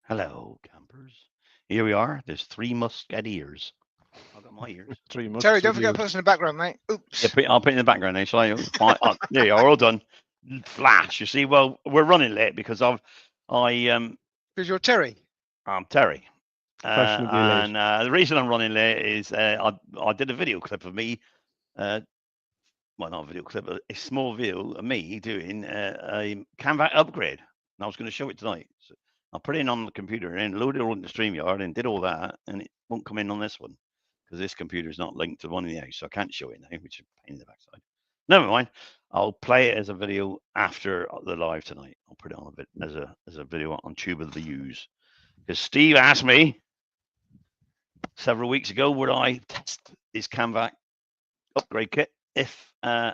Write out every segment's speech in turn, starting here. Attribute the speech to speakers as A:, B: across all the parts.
A: Hello, campers. Here we are. There's three musketeers. I've got my ears.
B: Three months.
C: Terry, don't forget to put us in the background, mate.
A: Yeah,
C: Oops.
A: I'll put it in the background now. Shall I? Fine. There you are. All done. Flash. You see, well, we're running late because
C: Because you're Terry.
A: I'm Terry.
B: Fashionably late.
A: And the reason I'm running late is I did a video clip of me. Well, not a video clip, but a small video of me doing a Canva upgrade. And I was going to show it tonight. So I put it in on the computer and loaded it on the StreamYard and did all that, and it won't come in on this one because this computer is not linked to one in the house, so I can't show it now, which is a pain in the backside. Never mind. I'll play it as a video after the live tonight. I'll put it on a bit as a video on Tube of the Use. Because Steve asked me several weeks ago, would I test his Canva upgrade kit if I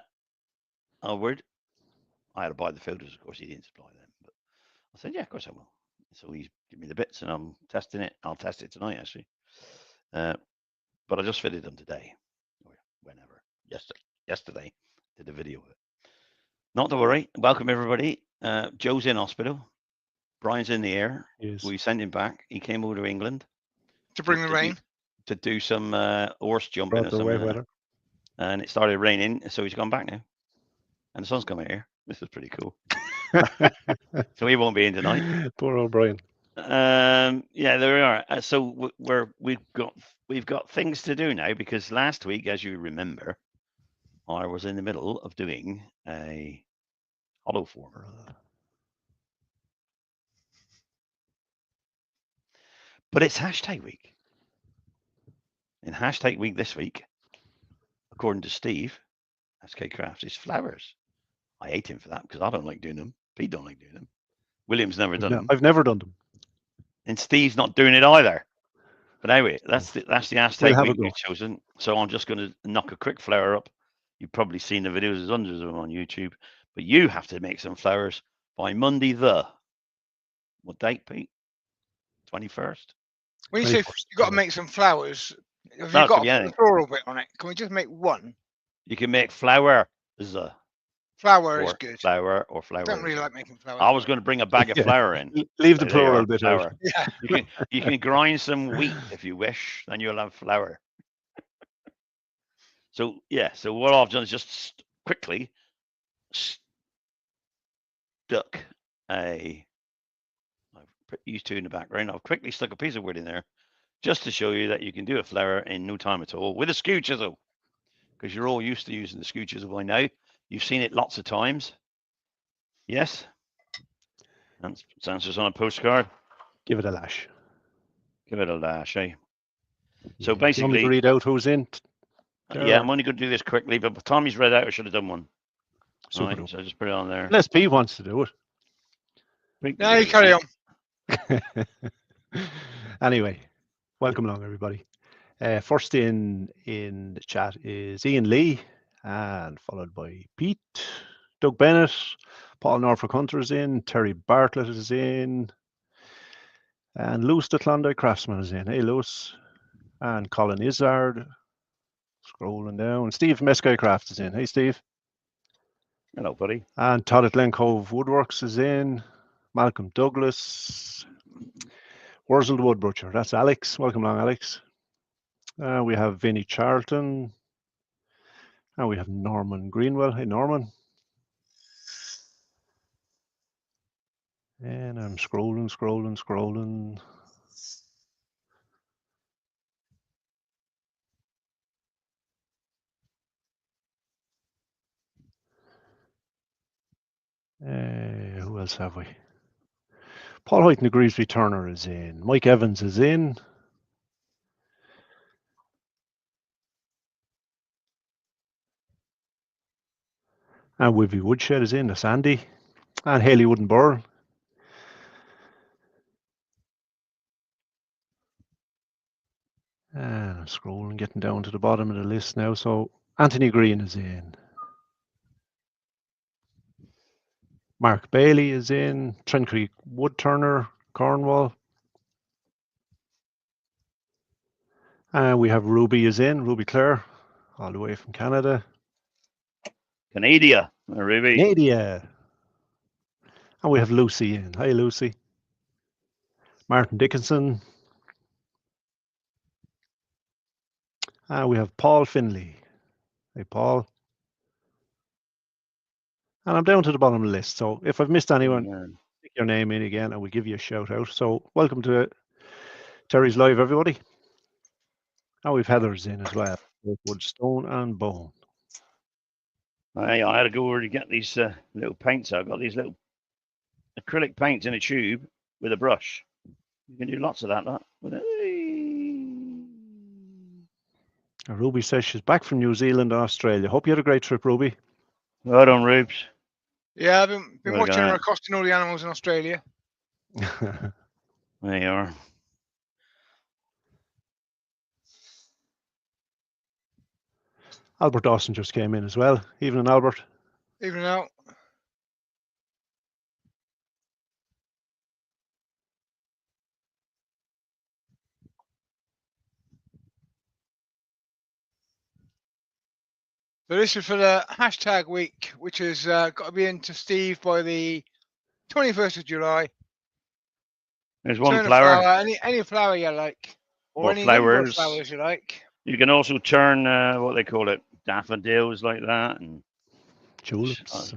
A: would. I had to buy the filters, of course, he didn't supply them. But I said, yeah, of course I will. So he's given me the bits and I'm testing it. I'll test it tonight, actually. But I just fitted them today, or whenever. Yesterday, did a video of it. Not to worry. Welcome, everybody. Joe's in hospital. Brian's in the air.
B: Yes.
A: We sent him back. He came over to England.
C: To bring the rain.
A: To do some horse jumping
B: Brought
A: or
B: the wet
A: something.
B: weather.
A: And it started raining, so he's gone back now. And the sun's coming here. This is pretty cool. So he won't be in tonight.
B: Poor old Brian.
A: Yeah, there we are. So we've got things to do now because last week, as you remember, I was in the middle of doing a hollow form. But it's hashtag week. And hashtag week this week, according to Steve, SK Crafts, is flowers. I hate him for that because I don't like doing them. Pete don't like doing them. William's never done them.
B: I've never done them.
A: And Steve's not doing it either. But anyway, that's the hashtag week we've chosen. So I'm just going to knock a quick flower up. You've probably seen the videos. There's hundreds of them on YouTube. But you have to make some flowers by Monday what date, Pete? 21st?
C: When you say you've got to make some flowers, have you got a floral bit on it? Can we just make one?
A: You can make flower.
C: Flower is good.
A: Flower or flower.
C: I don't really like making flowers.
A: I was going to bring a bag of flour in.
B: Leave the plural bit out.
C: Yeah.
A: You can grind some wheat if you wish, then you'll have flour. So yeah, so what I've done is just quickly stuck I've put these two in the background. I've quickly stuck a piece of wood in there just to show you that you can do a flower in no time at all with a skew chisel, because you're all used to using the skew chisel by now. You've seen it lots of times. Yes? That's answers on a postcard.
B: Give it a lash.
A: Give it a lash, eh?
B: Yeah.
A: So basically,
B: you read out who's in.
A: Yeah, I'm only going to do this quickly, but by the time he's read out, I should have done one.
B: Super.
A: Right, so I just put it on there.
B: Unless Pete wants to do
A: it.
C: No, you carry on.
B: Anyway, welcome along, everybody. First in the chat is Ian Lee, and followed by Pete, Doug Bennett, Paul Norfolk Hunter is in, Terry Bartlett is in, and Lewis the Klondike Craftsman is in. Hey, Lewis. And Colin Izzard. Scrolling down. Steve Meskai Crafts is in. Hey, Steve.
A: Hello, buddy.
B: And Todd at Glen Cove Woodworks is in. Malcolm Douglas. Wurzel the Wood Butcher. That's Alex. Welcome along, Alex. We have Vinnie Charlton. And we have Norman Greenwell. Hey, Norman. And I'm scrolling. Who else have we? Paul Hoyt and the Greasby Turner is in. Mike Evans is in. And Wivy Woodshed is in. That's Andy. And Haley Wooden Burl. And I'm scrolling, getting down to the bottom of the list now. So Anthony Green is in. Mark Bailey is in. Trent Creek Wood Turner, Cornwall. And we have Ruby is in. Ruby Clare, all the way from Canada.
A: Canada, Ruby.
B: Canada. And we have Lucy in. Hi, Lucy. Martin Dickinson. And we have Paul Finley. Hey, Paul. And I'm down to the bottom of the list. So if I've missed anyone, stick your name in again and we'll give you a shout out. So welcome to Terry's Live, everybody. And we've Heather's in as well. Wood, stone and bone.
A: I had to go over to get these little paints. I've got these little acrylic paints in a tube with a brush. You can do lots of that.
B: Ruby says she's back from New Zealand and Australia. Hope you had a great trip, Ruby.
A: Well done, Rubes.
C: Yeah, I've been watching her accosting all the animals in Australia.
A: There you are.
B: Albert Dawson just came in as well. Evening, Albert.
C: Evening out. So this is for the hashtag week, which has got to be into Steve by the 21st of July.
A: There's one flower.
C: Any flower you like, or any
A: flowers.
C: Number of flowers you like.
A: You can also turn what they call it, daffodils like that, and
B: tulips.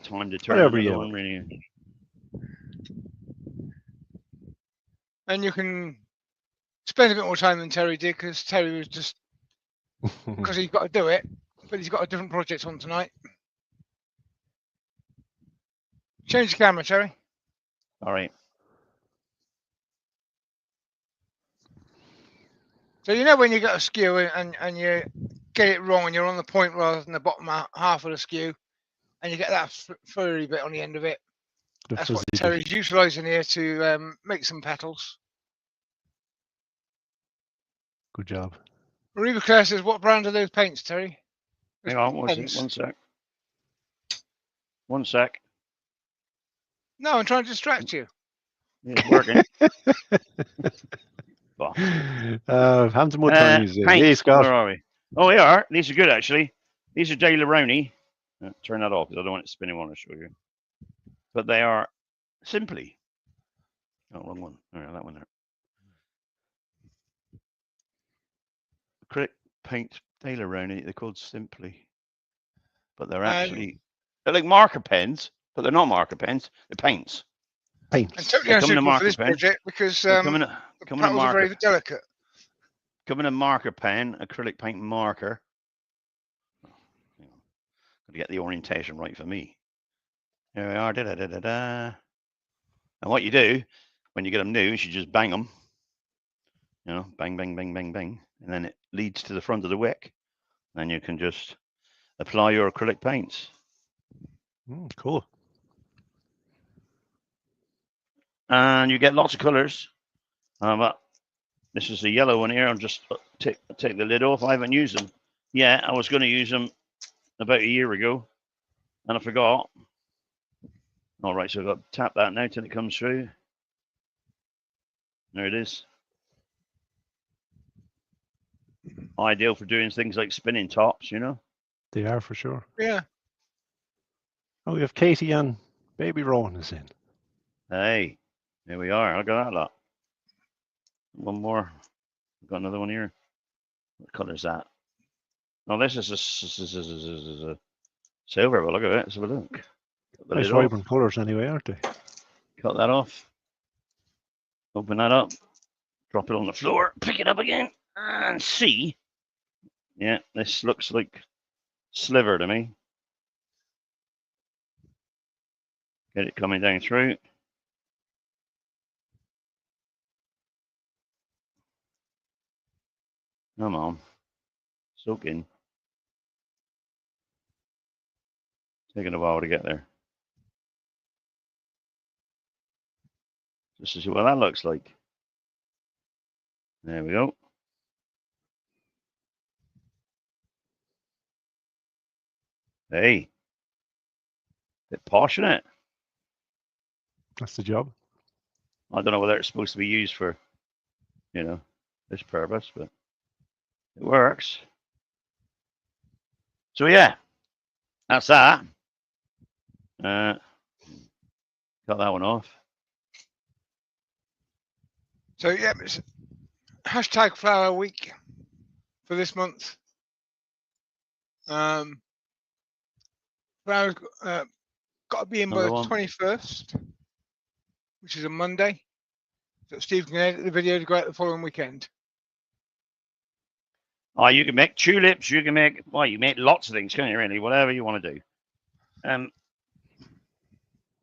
A: Time to turn another one, really.
C: And you can spend a bit more time than Terry did, because Terry was just because he's got to do it, but he's got a different project on tonight. Change the camera, Terry.
A: All right.
C: So you know when you get a skew and you get it wrong and you're on the point rather than the bottom half of the skew, and you get that furry bit on the end of it. That's what Terry's utilising here to make some petals.
B: Good job.
C: Marie Claire says, what brand are those paints, Terry?
A: Hang on, one sec. One sec.
C: No, I'm trying to distract you.
A: It's working.
B: Hands and wood Tony's.
A: Hey, Scott. Where are we? Oh, we are. These are good, actually. These are De Laroni. Turn that off because I don't want it spinning. I want to show you. But they are Simply. Oh, wrong one. All right, that one there. Acrylic paint De Laroni. They're called Simply. But they're actually, they're like marker pens, but they're not marker pens. They're paints.
B: Paints.
C: And totally unsuitable for this project because the petals are very delicate.
A: Come in a marker pen, acrylic paint marker. Got to get the orientation right for me. There we are. And what you do when you get them new is you just bang them. You know, bang, bang, bang, bang, bang, and then it leads to the front of the wick. And you can just apply your acrylic paints.
B: Cool.
A: And you get lots of colors. But this is the yellow one here. I'll just take the lid off. I haven't used them yet. I was going to use them about a year ago, and I forgot. All right, so I've got to tap that now till it comes through. There it is. Ideal for doing things like spinning tops, you know?
B: They are for sure.
C: Yeah.
B: Oh, we have Katie and Baby Rowan is in.
A: Hey, there we are. Look at that lot. One more. I've got another one here. What color is that? Oh, this is a silver, but look at it. Let's have a look.
B: Nice vibrant colors anyway, aren't they?
A: Cut that off. Open that up. Drop it on the floor. Pick it up again. And see. Yeah, this looks like sliver to me. Get it coming down through. Come on. Soak in. Taking a while to get there. Just to see what that looks like. There we go. Hey. Bit posh, isn't it?
B: That's the job.
A: I don't know whether it's supposed to be used for, you know, this purpose, but it works. So yeah, that's that. Cut that one off.
C: So yeah, it's hashtag flower week for this month. Flowers got to be in by the 21st, which is a Monday. So Steve can edit the video to go out the following weekend.
A: Oh, you can make tulips. You can make you make lots of things, can't you? Really, whatever you want to do. And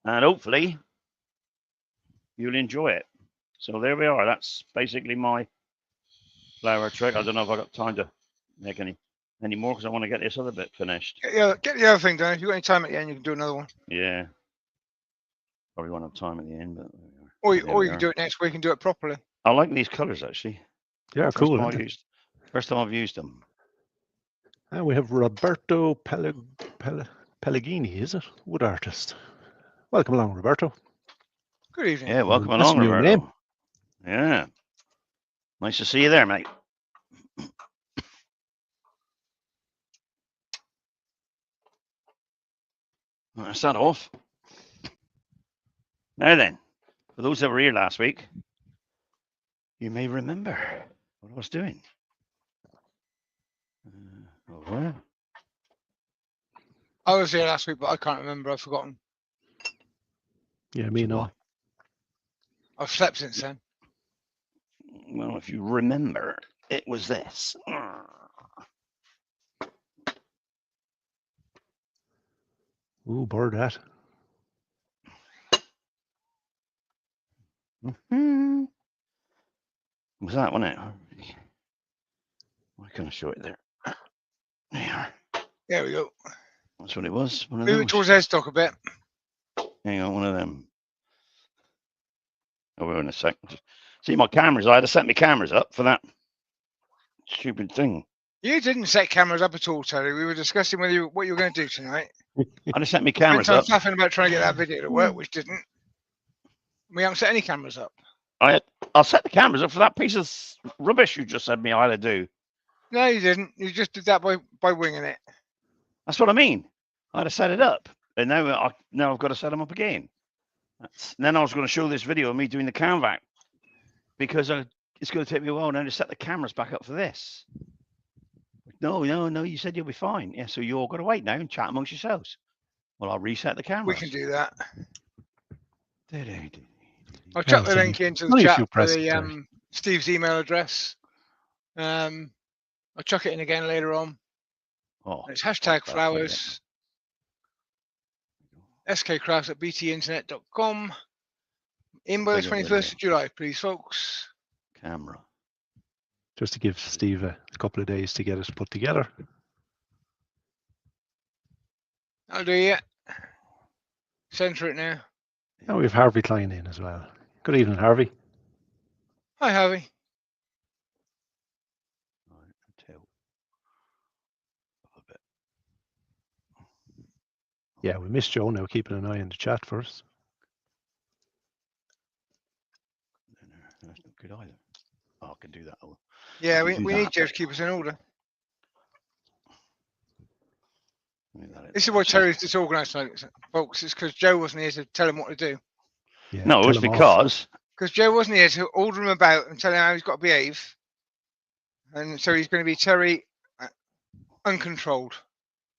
A: hopefully you'll enjoy it. So there we are. That's basically my flower trick. I don't know if I got time to make any more because I want to get this other bit finished.
C: Get the other thing done. If you've got any time at the end, you can do another one.
A: Yeah. Probably won't have time at the end, but
C: or you can do it next week and do it properly.
A: I like these colours actually.
B: Yeah, cool.
A: First time I've used them.
B: And we have Roberto Pellegrini, is it? Wood artist. Welcome along, Roberto.
C: Good evening.
A: Yeah, welcome along, Roberto. Name. Yeah. Nice to see you there, mate. That's that off. Now then, for those that were here last week, you may remember what I was doing. Over.
C: I was here last week, but I can't remember. I've forgotten.
B: Yeah, me no.
C: I've slept since then.
A: Well, if you remember, it was this.
B: Ooh, bird hat.
A: Mm-hmm. Was that one? Why can't I show it there?
C: There we go.
A: That's what it was.
C: Move it towards headstock a bit.
A: Hang on, one of them. Oh, we're in a sec. See, my cameras. I had to set my cameras up for that stupid thing.
C: You didn't set cameras up at all, Terry. We were discussing what you were going to do tonight.
A: I just set my cameras up.
C: Nothing about trying to get that video to work, which didn't. We haven't set any cameras up.
A: I'll set the cameras up for that piece of rubbish you just said me I had to do.
C: No, you didn't. You just did that by winging it.
A: That's what I mean. I had to set it up, and now I've got to set them up again. Then I was going to show this video of me doing the Canvac because it's going to take me a while now to set the cameras back up for this. No, you said you'll be fine. Yeah, so you all got to wait now and chat amongst yourselves. Well, I'll reset the cameras.
C: We can do that.
A: Do-do-do.
C: I'll chuck the link into the chat for the Steve's email address. I'll chuck it in again later on.
A: Oh,
C: it's hashtag flowers. skcrafts@btinternet.com. In by the 21st of July, please, folks.
A: Camera.
B: Just to give Steve a couple of days to get us put together.
C: I'll do it. Center it now.
B: And we have Harvey Klein in as well. Good evening, Harvey.
C: Hi, Harvey.
B: Yeah, we missed Joe now, keeping an eye on the chat first.
A: That's not good either. Oh, I can do that.
C: Yeah, we need Joe to keep us in order. This is why Terry's disorganised, folks. It's because Joe wasn't here to tell him what to do.
B: Yeah,
A: no, it's because
C: Joe wasn't here to order him about and tell him how he's got to behave. And so he's going to be Terry uncontrolled.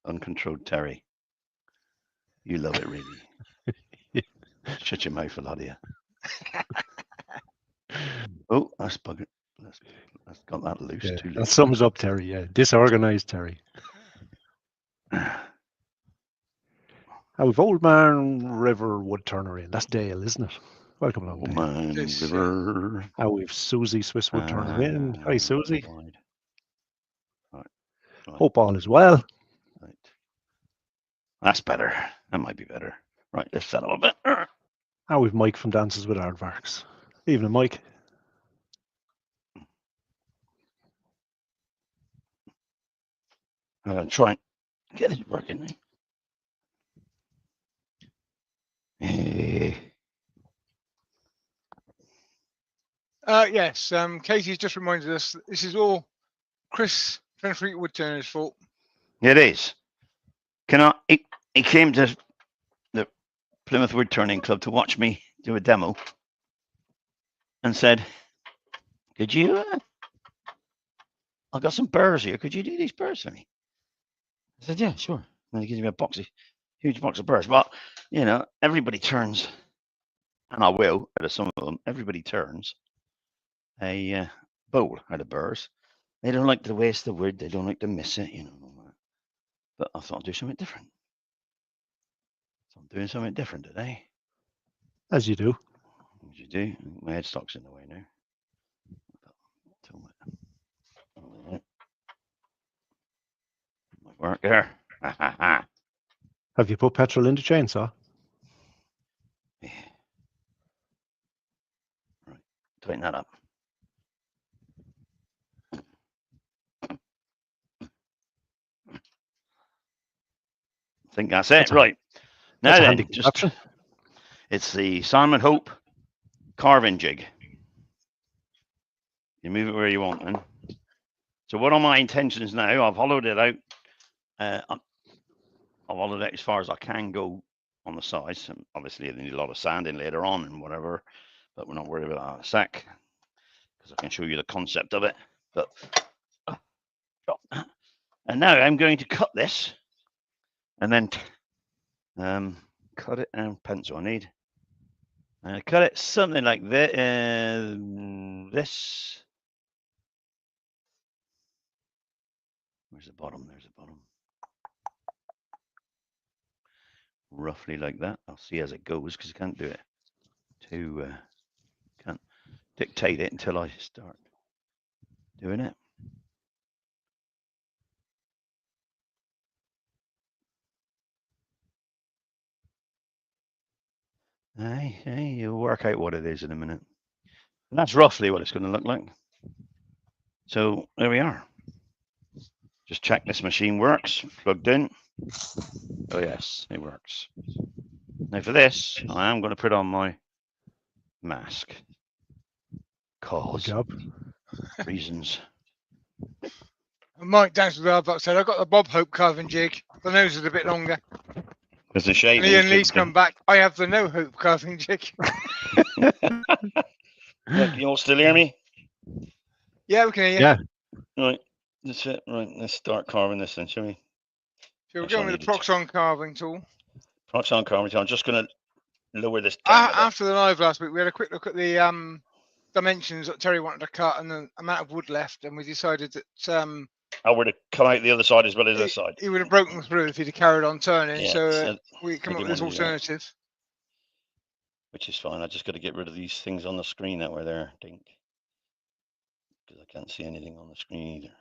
A: Uncontrolled Terry. You love it, really. Shut your mouth a lot here. Oh, that's buggered. That's got that loose.
B: Yeah,
A: too loose.
B: That sums up Terry, yeah. Disorganized Terry. We've Old Man River Wood Turner in. That's Dale, isn't it? Welcome along, Dale.
A: Old Man River.
B: We've Susie Swiss Wood Turner in. Hi, Susie.
A: Right.
B: Hope all is well.
A: Right. That's better. That might be better. Right, let's set up a bit.
B: We've Mike from Dances with Aardvarks. Evening, Mike.
A: I'm going to try and get it working.
C: Yes, Katie's just reminded us this is all Chris Trenfleet Woodturner's fault.
A: It is. He came to the Plymouth Wood Turning Club to watch me do a demo and said, Could you? I've got some burrs here. Could you do these burrs for me? I said, yeah, sure. And he gives me a huge box of burrs. But, you know, everybody turns, and I will, out of some of them, everybody turns a bowl out of burrs. They don't like to waste the wood. They don't like to miss it, you know. But I thought I'd do something different. So I'm doing something different today.
B: As you do.
A: As you do. My headstock's in the way now. Might work there.
B: Have you put petrol in the chainsaw?
A: Yeah. Right. Tighten that up. I think that's it. Right. Now then, just it's the Simon Hope carving jig. You move it where you want then. So what are my intentions now? I've hollowed it out. I've hollowed it as far as I can go on the sides. And obviously, I need a lot of sanding later on and whatever, but we're not worried about that in a sec because I can show you the concept of it. But and now I'm going to cut this and then cut it and pencil I need. Cut it something like this. Where's the bottom? There's the bottom. Roughly like that. I'll see as it goes because I can't do it can't dictate it until I start doing it. Hey, you'll work out what it is in a minute. And that's roughly what it's going to look like. So there we are. Just check this machine works, plugged in. Oh yes, it works. Now for this, I am going to put on my mask. Cause reasons.
C: Mike down to the hard said, I got the Bob Hope carving jig. The nose is a bit longer.
A: It's a shame.
C: And Ian Lee's come back. I have the no hope carving jig.
A: Look, you all still hear me?
C: Yeah, we can hear you.
B: Yeah.
A: Right, that's it. Right, let's start carving this then, shall we?
C: So we're going with the Proxon carving tool.
A: Proxon carving tool. I'm just going to lower this down.
C: After the live last week, we had a quick look at the dimensions that Terry wanted to cut and the amount of wood left, and we decided that
A: I would have come out the other side as well as this side.
C: He would have broken through if he'd have carried on turning.
A: Yeah,
C: so we come up with this alternative.
A: Which is fine. I just got to get rid of these things on the screen that were there. Dink. Because I can't see anything on the screen either.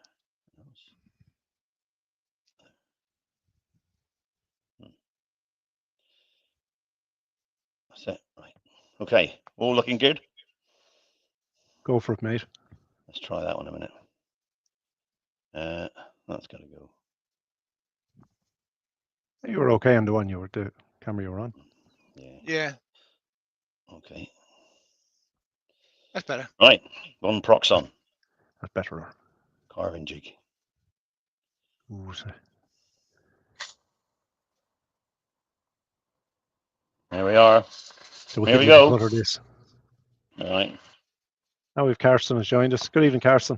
A: That's it. Right. Okay. All looking good?
B: Go for it, mate.
A: Let's try that one a minute. That's got to go.
B: You were okay on the camera you were on.
C: Yeah.
A: Okay.
C: That's better.
A: Right. One Proxon.
B: That's better.
A: Carving jig.
B: Ooh,
A: there we are.
B: So
A: here we go.
B: This.
A: All right.
B: Now we've Carsten has joined us. Good evening, Carsten.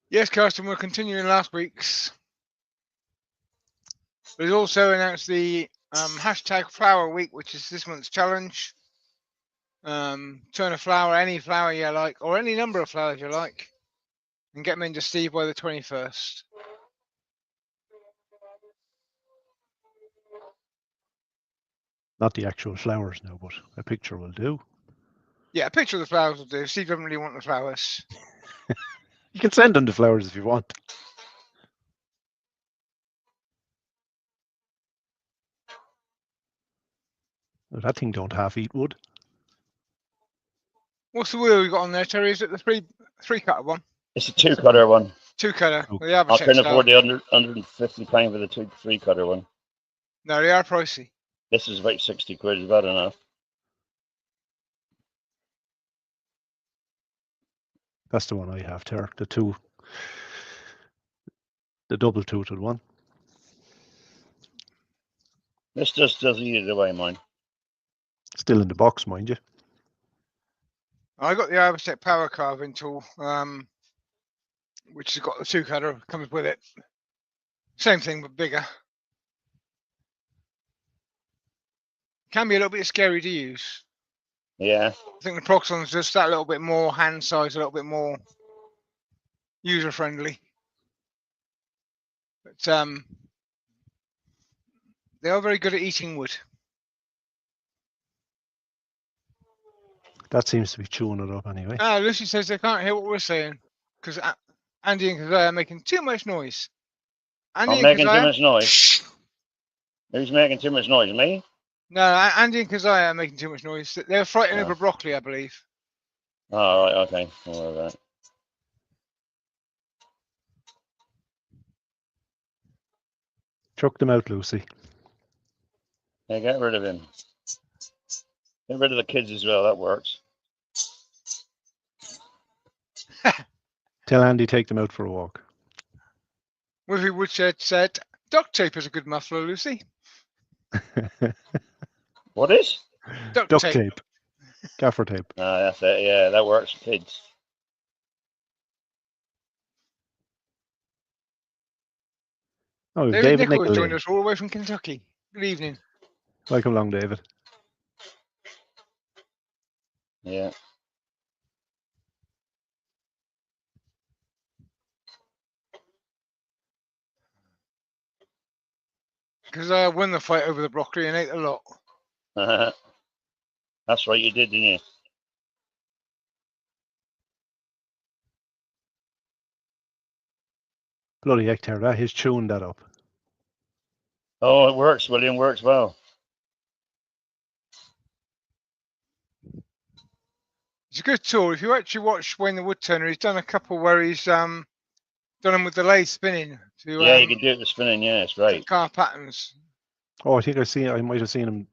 C: Yes, Carsten, we're continuing last week's. We've also announced the hashtag Flower Week, which is this month's challenge. Turn a flower, any flower you like, or any number of flowers you like, and get them into Steve by the 21st.
B: Not the actual flowers now, but a picture will do.
C: Yeah, a picture of the flowers will do. Steve doesn't really want the flowers.
B: You can send them the flowers if you want. Well, that thing don't half eat wood.
C: What's the wheel we got on there, Terry? Is it the three cutter one?
A: It's a 2-cutter one.
C: 2-cutter.
B: Oh.
C: Well,
A: I couldn't afford the £150 for the 3-cutter one.
C: No, they are pricey.
A: This is about 60 quid. Is about enough.
B: That's the one I have there. The double-toothed one.
A: This just does either way, mine.
B: Still in the box, mind you.
C: I got the Arbotech power carving tool, which has got the 2 cutter, comes with it. Same thing, but bigger. Can be a little bit scary to use.
A: Yeah.
C: I think the Proxon's just that little bit more hand size, a little bit more user friendly. But they are very good at eating wood.
B: That seems to be chewing it up anyway.
C: Lucy says they can't hear what we're saying because Andy and Keziah are making too much noise. Andy
A: I'm
C: and
A: making
C: Keziah,
A: too much noise. Who's making too much noise? Me?
C: No, Andy and Keziah are making too much noise. They're fighting over broccoli, I believe.
A: Oh, right, okay. Don't worry about it.
B: Chuck them out, Lucy.
A: Yeah, get rid of him. Get rid of the kids as well. That works.
B: Tell Andy take them out for a walk.
C: Wiffy Woodshed said, duct tape is a good muffler, Lucy.
A: What is?
C: Duct
B: Duct
C: tape.
B: tape. Gaffer tape.
A: Ah, that's it. Yeah, that works for kids.
B: Oh,
C: David Nichols
B: Nicol
C: joined
B: in.
C: us all the way from Kentucky. Good evening.
B: Welcome along, David.
A: Yeah.
C: Because I won the fight over the broccoli and ate a lot.
A: That's right, you did, didn't you?
B: Bloody heck, Terry, he's chewing that up.
A: Oh, it works, William. Works well.
C: It's a good tool. If you actually watch Wayne the Woodturner, he's done a couple where he's done them with the lathe spinning to
A: Yeah, you can do it with spinning. Yeah, it's great.
C: car patterns.
B: Oh, I think I might have seen him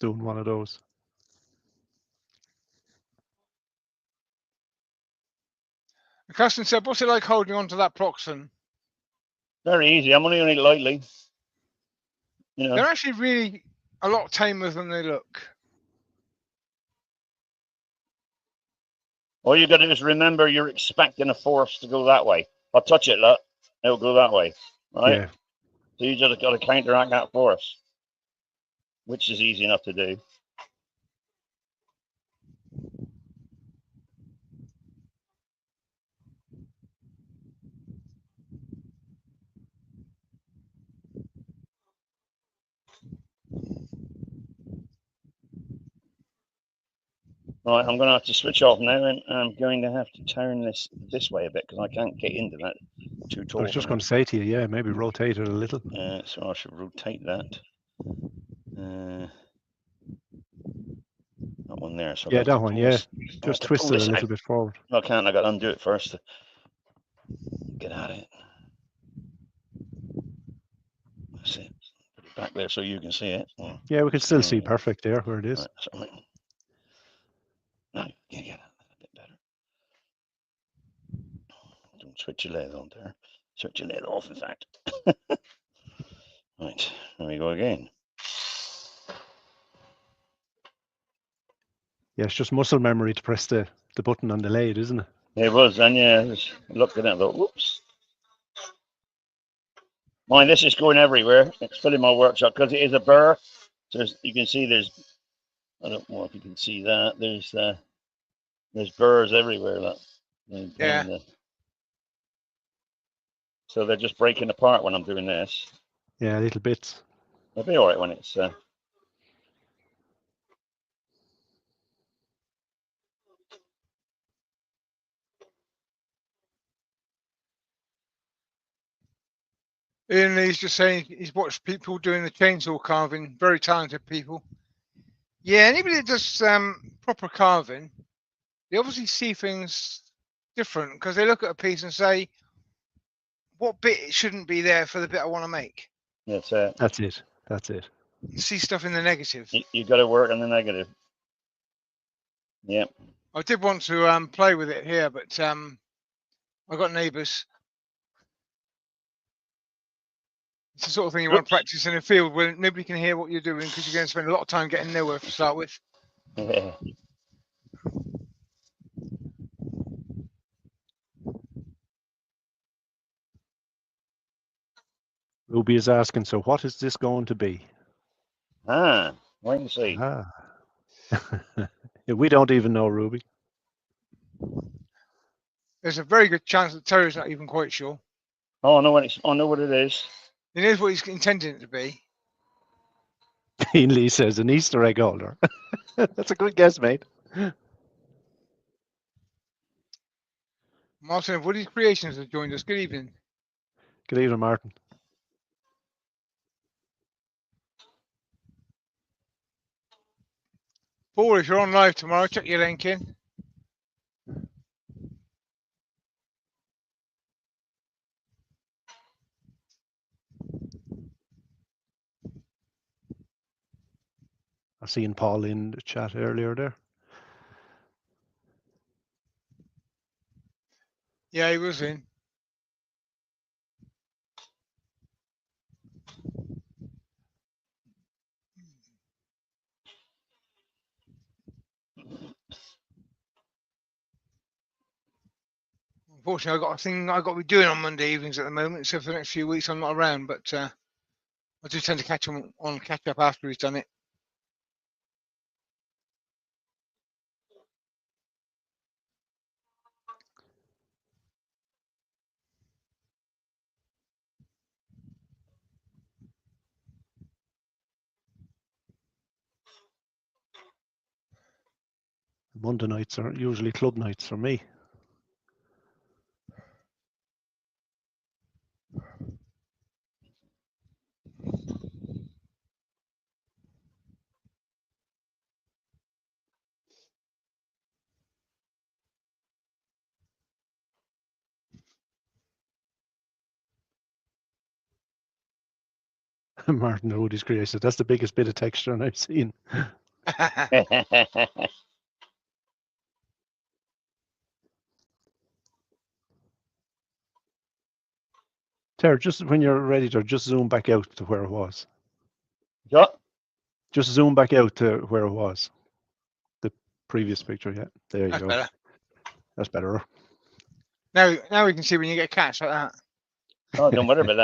B: doing one of those.
C: The customer said, what's it like holding on to that Proxon?
A: Very easy. I'm only lightly. You know.
C: They're actually really a lot tamer than they look.
A: All you got to do is remember you're expecting a force to go that way. I'll touch it, look. It'll go that way, right?
B: Yeah.
A: So you just got to counteract that force, which is easy enough to do. Right, I'm going to have to switch off now, and I'm going to have to turn this way a bit because I can't get into that too tall.
B: I was just going to say to you, yeah, maybe rotate it a little.
A: So I should rotate that. That one there. So
B: yeah, that one, yeah. Just twist it a little bit forward.
A: No, I can't. I got to undo it first to get at it. That's it. Put it back there so you can see it.
B: Yeah, we can still see perfect there where it is.
A: Right, now, yeah, a bit better. Don't switch your lathe on there. Switch your lathe off, in fact. Right, there we go again.
B: Yeah, it's just muscle memory to press the button on the lathe, isn't it?
A: It was, and yeah, I just looked at it and thought, whoops. Mind, this is going everywhere. It's filling my workshop because it is a burr. So you can see I don't know if you can see that. There's burrs everywhere. Look.
C: Yeah.
A: So they're just breaking apart when I'm doing this.
B: Yeah, little bits.
A: They'll be all right when it's.
C: Ian Lee's just saying he's watched people doing the chainsaw carving, very talented people. Yeah, anybody that does proper carving, they obviously see things different because they look at a piece and say, what bit shouldn't be there for the bit I want to make?
A: That's it.
B: That's it.
C: You see stuff in the negative.
A: You got to work on the negative. Yep.
C: I did want to play with it here, but I got neighbours. It's the sort of thing you want to practice in a field where nobody can hear what you're doing because you're going to spend a lot of time getting nowhere to start with.
A: Yeah.
B: Ruby is asking, so what is this going to be?
A: Ah, wait and see.
B: Ah. We don't even know, Ruby.
C: There's a very good chance that Terry's not even quite sure.
A: Oh, I know what it is.
C: He knows what he's intending it to be.
B: Ian Lee says an Easter egg holder. That's a good guess, mate.
C: Martin of Woody's Creations has joined us. Good evening.
B: Good evening, Martin.
C: Paul, if you're on live tomorrow, check your link in.
B: I seen Paul in the chat earlier there.
C: Yeah, he was in. Unfortunately, I've got a thing I've got to be doing on Monday evenings at the moment. So for the next few weeks, I'm not around, but I do tend to catch up after he's done it.
B: Monday nights are usually club nights for me. Martin Woody's created. That's the biggest bit of texture I've seen. Ter, just when you're ready to just zoom back out to where it was.
A: What?
B: Just zoom back out to where it was. The previous picture, yeah. There you
C: That's
B: go.
C: better.
B: That's better.
C: Now we can see when you get catch like that.
A: Oh, don't worry about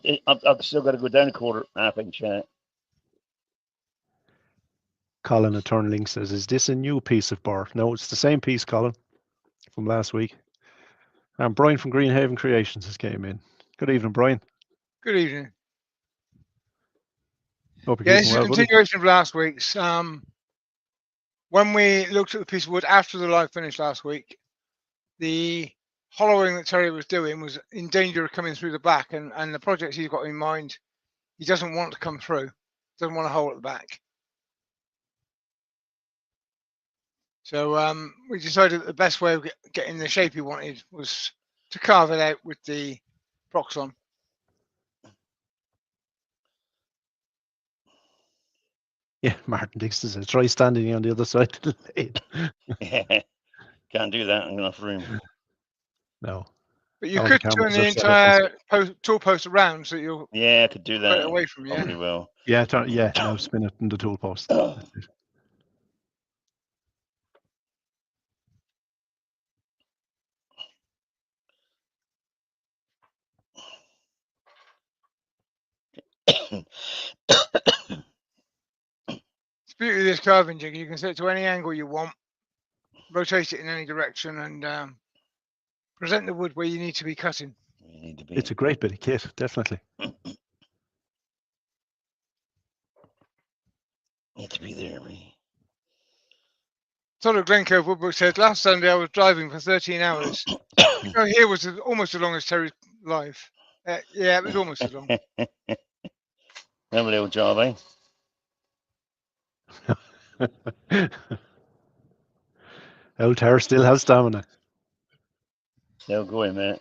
A: that. I've still got to go down a quarter, half inch.
B: Colin Eternling says, is this a new piece of bar? No, it's the same piece, Colin, from last week. And Brian from Greenhaven Creations has came in. Good evening, Brian.
C: Good evening.
B: Hope you're
C: Yeah,
B: keeping
C: this is a
B: well, buddy.
C: continuation of last week's. When we looked at the piece of wood after the live finish last week, the hollowing that Terry was doing was in danger of coming through the back, and the projects he's got in mind, he doesn't want to come through, doesn't want a hole at the back. So we decided that the best way of getting the shape he wanted was to carve it out with the Proxon.
B: Yeah, Martin Dixon says, try standing on the other side of the lathe.
A: Can't do that in enough room.
B: No.
C: But you
B: All
C: could
B: the
C: turn
B: cameras
C: the
B: are set up
C: entire tool post around so you'll
A: Yeah, I could do
C: put it
A: that.
C: away from you.
A: Probably will.
B: Yeah, now spin it in the tool post. That's it.
C: It's the beauty of this carving jig. You can set it to any angle you want, rotate it in any direction, and present the wood where you need to be cutting.
A: You need to be.
B: It's a great bit of kit, definitely.
A: Need to be there, me.
C: Sort of Glen Cove Woodbook said, last Sunday I was driving for 13 hours. Oh, here was almost as long as Terry's live. Yeah, it was almost as long.
A: Lovely old job, eh?
B: Old Terror still has stamina.
A: Still going, mate.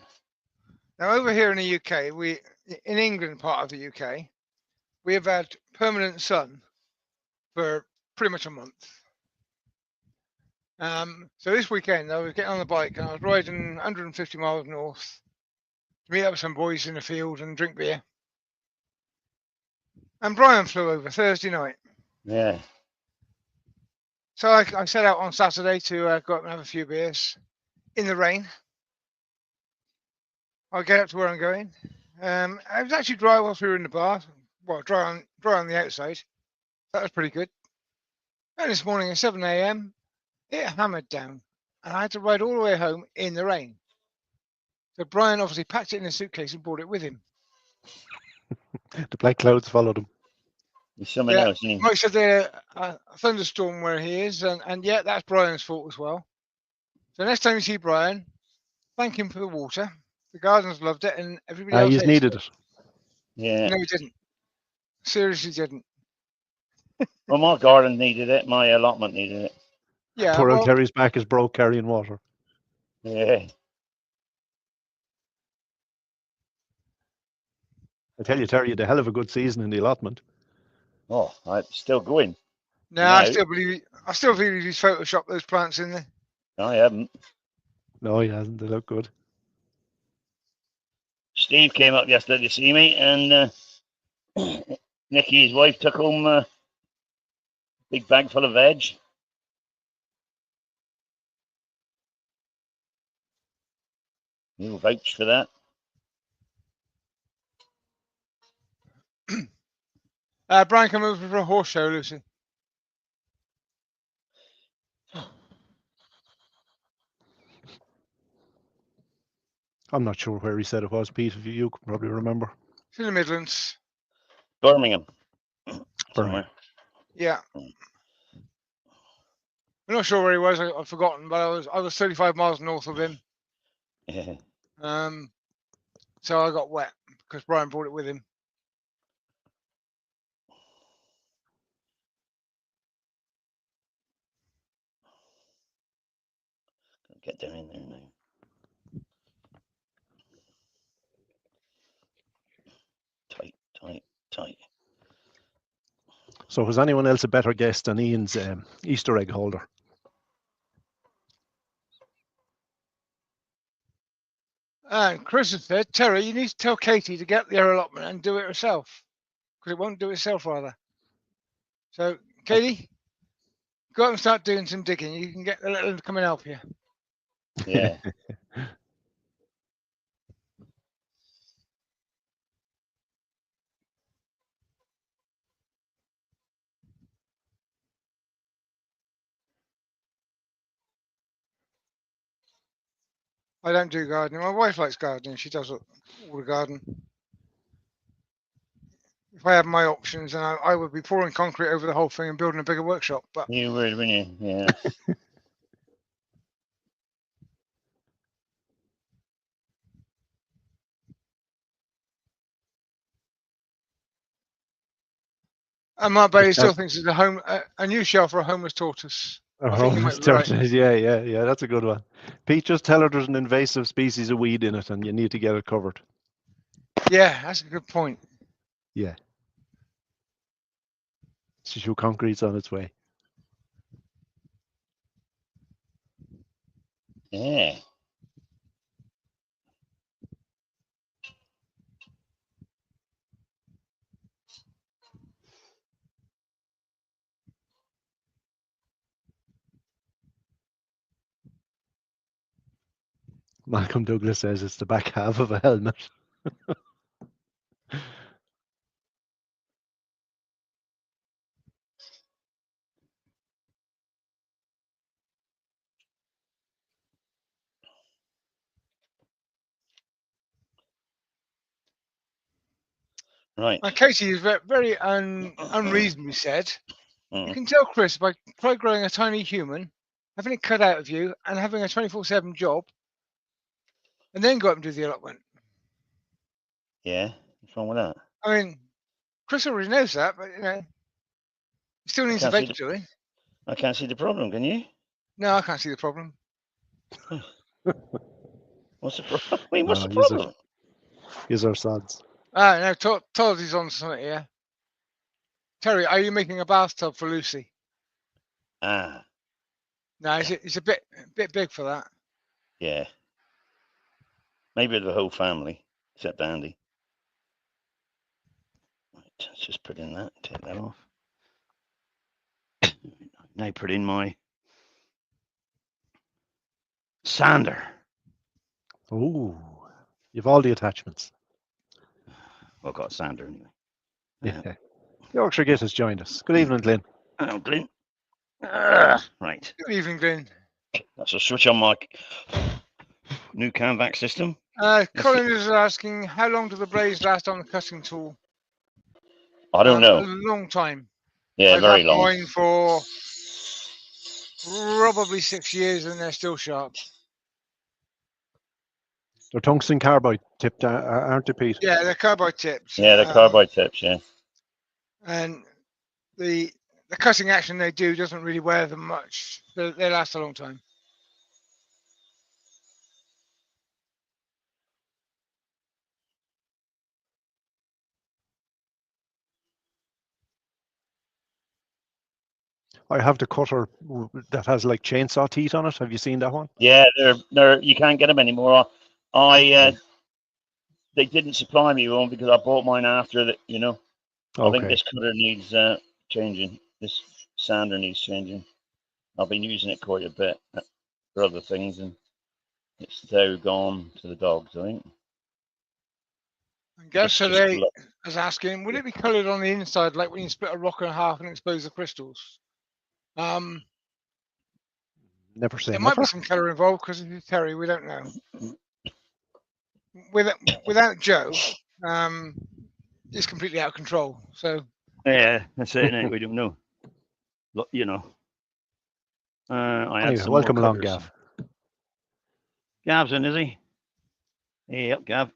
C: Now over here in the UK, in England part of the UK, we have had permanent sun for pretty much a month. So this weekend I was getting on the bike and I was riding 150 miles north to meet up with some boys in the field and drink beer. And Brian flew over Thursday night.
A: Yeah.
C: So I set out on Saturday to go up and have a few beers in the rain. I get up to where I'm going. It was actually dry whilst we were in the bath. Well, dry on the outside. That was pretty good. And this morning at 7 a.m., it hammered down, and I had to ride all the way home in the rain. So Brian obviously packed it in a suitcase and brought it with him.
B: The black clouds followed him.
A: There's someone
C: Yeah,
A: else, isn't he?
C: Mike said there a thunderstorm where he is, and yeah, that's Brian's fault as well. So next time you see Brian, thank him for the water. The gardens loved it, and everybody else
B: He's needed it.
A: Yeah.
C: No, he didn't. Seriously, didn't.
A: Well, my garden needed it. My allotment needed it.
C: Yeah,
B: Poor old
C: well,
B: Terry's back is broke carrying water.
A: Yeah.
B: I tell you, Terry, you had a hell of a good season in the allotment.
A: Oh, I'm still going.
C: no,
A: No.
C: I still believe he's photoshopped those plants in there.
A: I haven't.
B: No, he hasn't. They look good.
A: Steve came up yesterday to see me, and Nicky, his wife, took home a big bag full of veg. You'll vouch for that.
C: Brian, come over for a horse show, Lucy.
B: I'm not sure where he said it was, Pete. If you can probably remember.
C: It's in the Midlands.
A: Birmingham. Somewhere.
C: Yeah. I'm not sure where he was. I've forgotten, but I was 35 miles north of him.
A: Yeah.
C: So I got wet because Brian brought it with him.
A: Get down in there now. Tight.
B: So was anyone else a better guest than Ian's Easter egg holder?
C: And Chris has said, Terry, you need to tell Katie to get the allotment and do it herself, because it won't do itself, rather. So, Katie, go out and start doing some digging. You can get the little to come and help you.
A: Yeah.
C: I don't do gardening. My wife likes gardening. She does all the garden. If I had my options, then I would be pouring concrete over the whole thing and building a bigger workshop. But
A: You would, wouldn't you? Yeah.
C: and Mark Bailey still thinks it's a new shell for a homeless tortoise. I think you might be right.
B: Yeah, that's a good one. Pete, just tell her there's an invasive species of weed in it and you need to get it covered.
C: Yeah, that's a good point.
B: Yeah. Tissue concrete's on its way.
A: Yeah.
B: Malcolm Douglas says it's the back half of a helmet.
A: Right.
C: Katie is very unreasonably said. You
A: Mm.
C: can tell Chris by try growing a tiny human, having it cut out of you, and having a 24/7 job, and then go up and do the allotment.
A: Yeah. What's wrong with that?
C: I mean, Chris already knows that, but he still needs the
A: can't see
C: veg doing.
A: I can't see the problem, can you?
C: No, I can't see the problem.
A: What's the problem? I mean, what's
B: No,
A: the
B: he's
A: problem?
B: Here's our sods.
C: No, Todd is on something here. Terry, are you making a bathtub for Lucy?
A: Ah,
C: No, it's a bit big for that.
A: yeah. Maybe the whole family, except Andy. Right, let's just put in that, take that off. Now put in my sander.
B: Oh, you've all the attachments.
A: Well, I've got a sander anyway.
B: Yeah. Yorkshire Git has joined us. Good evening, Glenn.
A: Hello, Glyn. Right.
C: Good evening, Glenn.
A: That's a switch on my new Canvac system.
C: Colin is asking, how long do the blades last on the cutting tool?
A: I don't know.
C: A long time.
A: Yeah,
C: I've
A: very
C: had
A: long.
C: mine for probably 6 years and they're still sharp.
B: They're tungsten carbide tipped, aren't they, Pete?
C: Yeah, they're carbide tips.
A: Yeah, they're carbide tips, yeah.
C: And the cutting action they do doesn't really wear them much. They last a long time.
B: I have the cutter that has like chainsaw teeth on it. Have you seen that one?
A: Yeah, they're you can't get them anymore. They didn't supply me one because I bought mine after that. You know, I think this cutter needs changing. This sander needs changing. I've been using it quite a bit for other things, and it's now gone to the dogs, I think.
C: And Gas today is asking, would it be coloured on the inside like when you split a rock in half and expose the crystals?
B: Never say
C: there
B: never.
C: might be some colour involved because if it's Terry, we don't know. Without Joe, it's completely out of control. So
A: yeah, that's it. We don't know. Look, you know. I had some
B: welcome
A: more
B: along,
A: cutters.
B: Gav.
A: Gav's in, is he? Yep, Gav.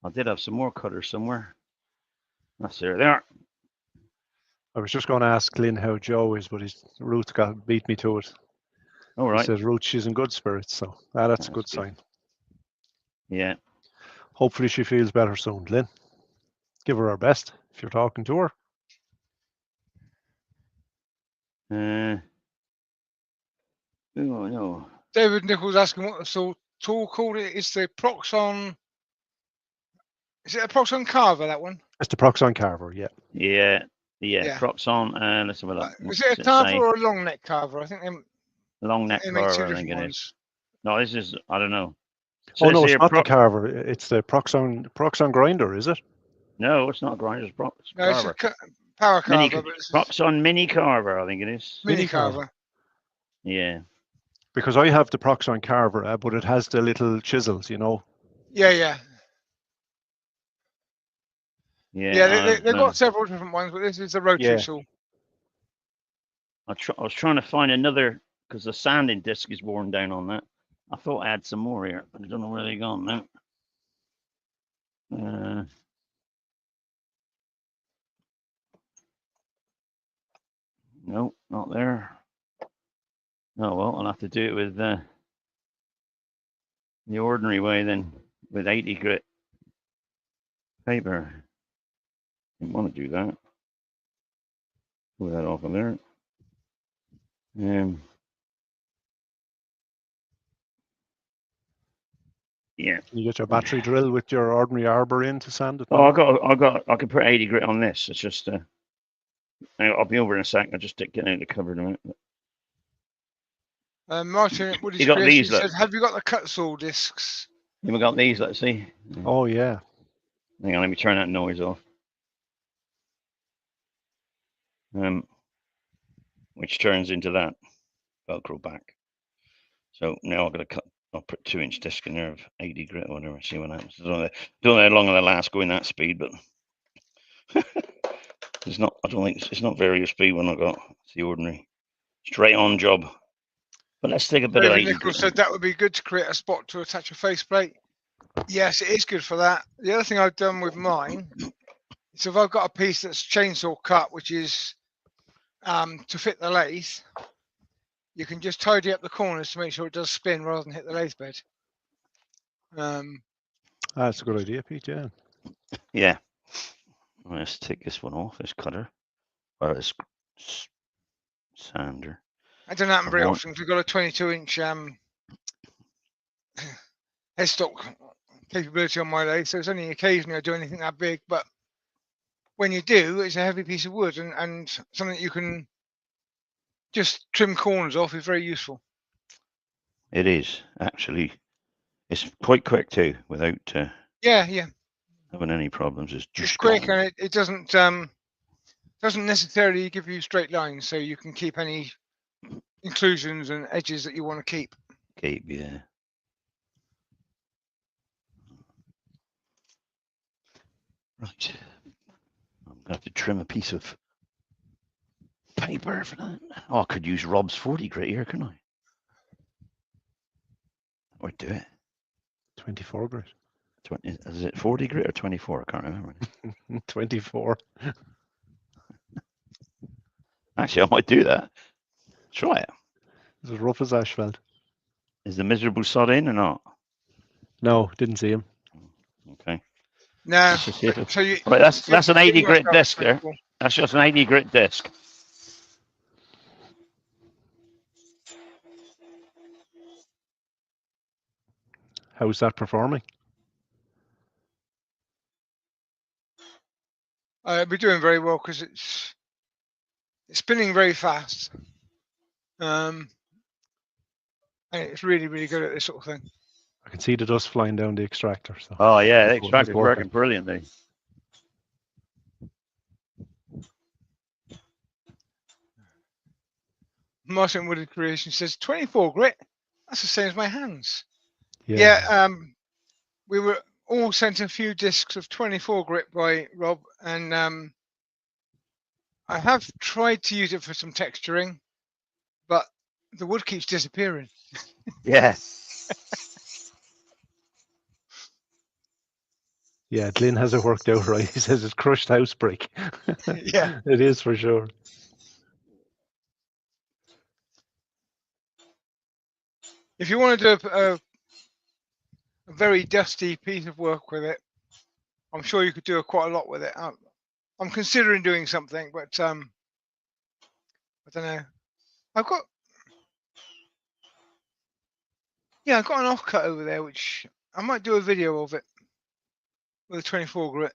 A: I did have some more cutters somewhere. That's there. They are.
B: I was just going to ask Lynn how Joe is, but Ruth beat me to it.
A: All right.
B: He says Ruth, she's in good spirits, so that's a good sign.
A: Yeah.
B: Hopefully she feels better soon, Lynn. Give her our best if you're talking to her.
A: Oh no.
C: David Nichols asking what the tool called. It's the Proxon. Is it a Proxon Carver, that one?
B: It's the Proxon Carver, yeah.
A: Yeah. Proxon. Let's have a look.
C: Is it a carver or a long neck carver? I think
A: long neck carver, I think it is. No, this is, I don't know.
B: Oh no, it's not the carver. It's the Proxon grinder, is it?
A: No, it's not a grinder. It's carver.
C: It's a power carver.
A: Proxon mini carver, I think it is.
C: Mini carver.
A: Yeah.
B: Because I have the Proxon carver, but it has the little chisels, you know.
C: Yeah.
A: Yeah,
C: they've got several different ones, but this is a rotary tool.
A: I was trying to find another because the sanding disc is worn down on that. I thought I had some more here, but I don't know where they're gone now. No, not there. Oh well, I'll have to do it with the ordinary way then, with 80 grit paper. Didn't want to do that. Pull that off of there. Yeah.
B: Can you get your battery drill with your ordinary arbor in to sand it?
A: Oh, I can put 80 grit on this. It's just I'll be over in a sec. I'll just get out the cover in a minute.
C: Martin, what
A: you got these?
C: Said, have you got the cut saw discs?
A: You got these? Let's see.
B: Oh yeah.
A: Hang on, let me turn that noise off. Which turns into that Velcro back. So now I've got to cut. I'll put 2-inch disc in there of 80 grit or whatever. See what happens. I don't know how long it'll last going that speed, but it's not. I don't think it's not various speed when I got the ordinary straight on job. But let's take a bit of 80
C: Nichols
A: grit.
C: said that would be good to create a spot to attach a faceplate. Yes, it is good for that. The other thing I've done with mine is if I've got a piece that's chainsaw cut, which is to fit the lathe, you can just tidy up the corners to make sure it does spin rather than hit the lathe bed.
B: That's a good idea, Pete.
A: Yeah. Let's take this one off. This cutter or this sander.
C: I don't happen very often because we've got a 22-inch headstock capability on my lathe, so it's only occasionally I do anything that big. But when you do, it's a heavy piece of wood and something that you can just trim corners off is very useful.
A: It is actually. It's quite quick too, without.
C: Yeah.
A: having any problems. It's just
C: quick
A: gone.
C: and it doesn't necessarily give you straight lines, so you can keep any inclusions and edges that you want to keep.
A: Keep, yeah. Right. I'm going to have to trim a piece of paper for that. Oh, I could use Rob's 40 grit here, couldn't I? Or do it.
B: 24 grit.
A: 20, is it 40 grit or 24? I can't remember.
B: 24.
A: Actually, I might do that. Try it.
B: It's as rough as asphalt.
A: Is the miserable sod in or not?
B: No, didn't see him.
A: Okay.
C: No.
A: Let's just see if it-
C: So you,
A: Right, that's an 80 grit
C: worked out
A: disc there.
C: 24.
A: That's just an 80 grit disc.
B: How's that performing?
C: We're doing very well because it's spinning very fast. And it's really, really good at this sort of thing.
B: I can see the dust flying down the extractor. So
A: Oh, yeah, the
B: It's
A: extractor's
B: working.
A: working brilliantly.
C: Martin Wooded Creation says 24 grit. That's the same as my hands.
B: yeah.
C: Yeah. We were all sent a few discs of 24 grit by Rob, and I have tried to use it for some texturing, but the wood keeps disappearing.
A: Yeah.
B: Yeah, Glyn has it worked out right. He says it's crushed house brick.
C: Yeah.
B: It is for sure.
C: If you want to do a very dusty piece of work with it, I'm sure you could do quite a lot with it. I'm considering doing something, but I don't know. I've got an offcut over there, which I might do a video of it with a 24 grit,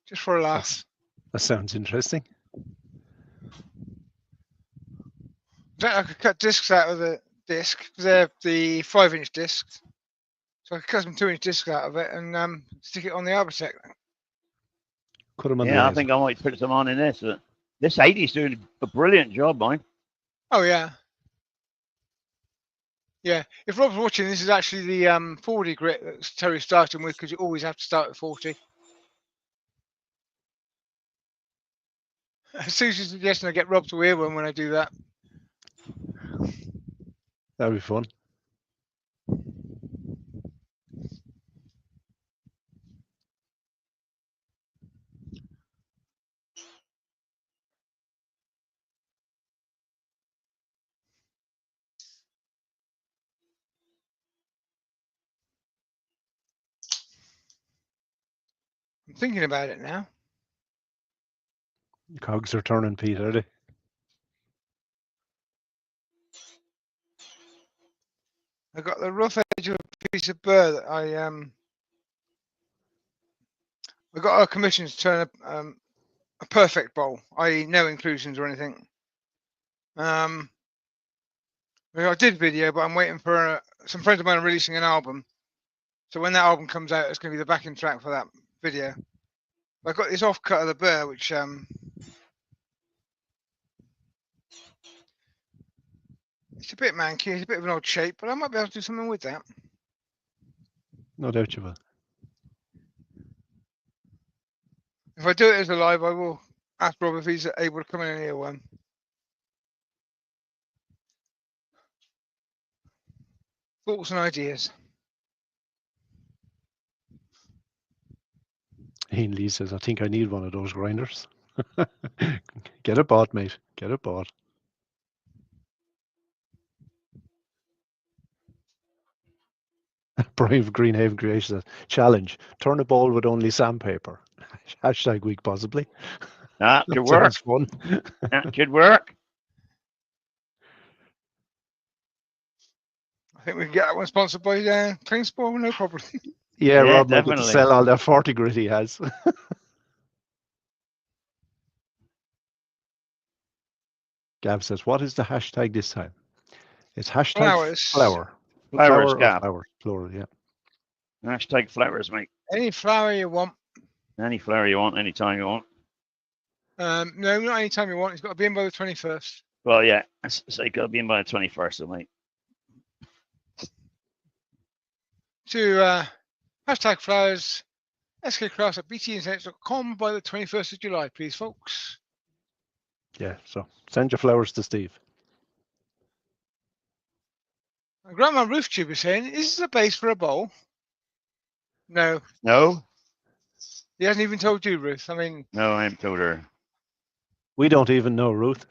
C: just for a laugh.
B: That sounds interesting.
C: I could cut discs out of the disc because they're the 5-inch discs, so I could cut some 2-inch discs out of it and stick it on the Arbitec.
B: Cut him on the
A: Yeah, I
B: laser.
A: think I might put some on in this. This 80's doing a brilliant job, mine.
C: Oh yeah. Yeah, if Rob's watching, this is actually the 40 grit that Terry's starting with, because you always have to start at 40. Susie's suggesting I get Rob to wear one when I do that.
B: That'd be fun.
C: I'm thinking about it now.
B: Cogs are turning, Pete, are they?
C: I got the rough edge of a piece of burr that I got a commission to turn a perfect bowl, i.e. no inclusions or anything. I did video, but I'm waiting for some friends of mine are releasing an album. So when that album comes out, it's going to be the backing track for that video. I got this offcut of the burr, which it's a bit manky, it's a bit of an odd shape, but I might be able to do something with that.
B: No doubt you will.
C: If I do it as a live, I will ask Rob if he's able to come in and hear one. Thoughts and ideas.
B: Ian Lee says, I think I need one of those grinders. Get it bought, mate. Get it bought. Brian of Greenhaven Creation says, challenge. Turn a bowl with only sandpaper. Hashtag week, possibly.
A: That could
B: That
A: work.
B: sounds fun.
A: That could work.
C: I think we can get that one sponsored by Cleansport, no problem.
B: Yeah,
A: Yeah,
B: Rob might get to
A: definitely.
B: sell all that 40 grit he has. Gav says, what is the hashtag this time? It's hashtag
C: Flowers.
B: flower.
A: Flowers,
B: Flower or
A: Gav.
B: flowers, plural, yeah.
A: Hashtag flowers, mate.
C: Any flower you want.
A: Any flower you want, anytime you want.
C: No, not any time you want. It's got to be in by the 21st.
A: Well, yeah, so you got to be in by the 21st, mate.
C: To hashtag flowers, skcrafts at btinternet.com by the 21st of July, please, folks.
B: Yeah, so send your flowers to Steve.
C: Grandma Roof Tube is saying, is this a base for a bowl? No.
A: No?
C: He hasn't even told you, Ruth. I mean...
A: No, I haven't told her.
B: We don't even know, Ruth.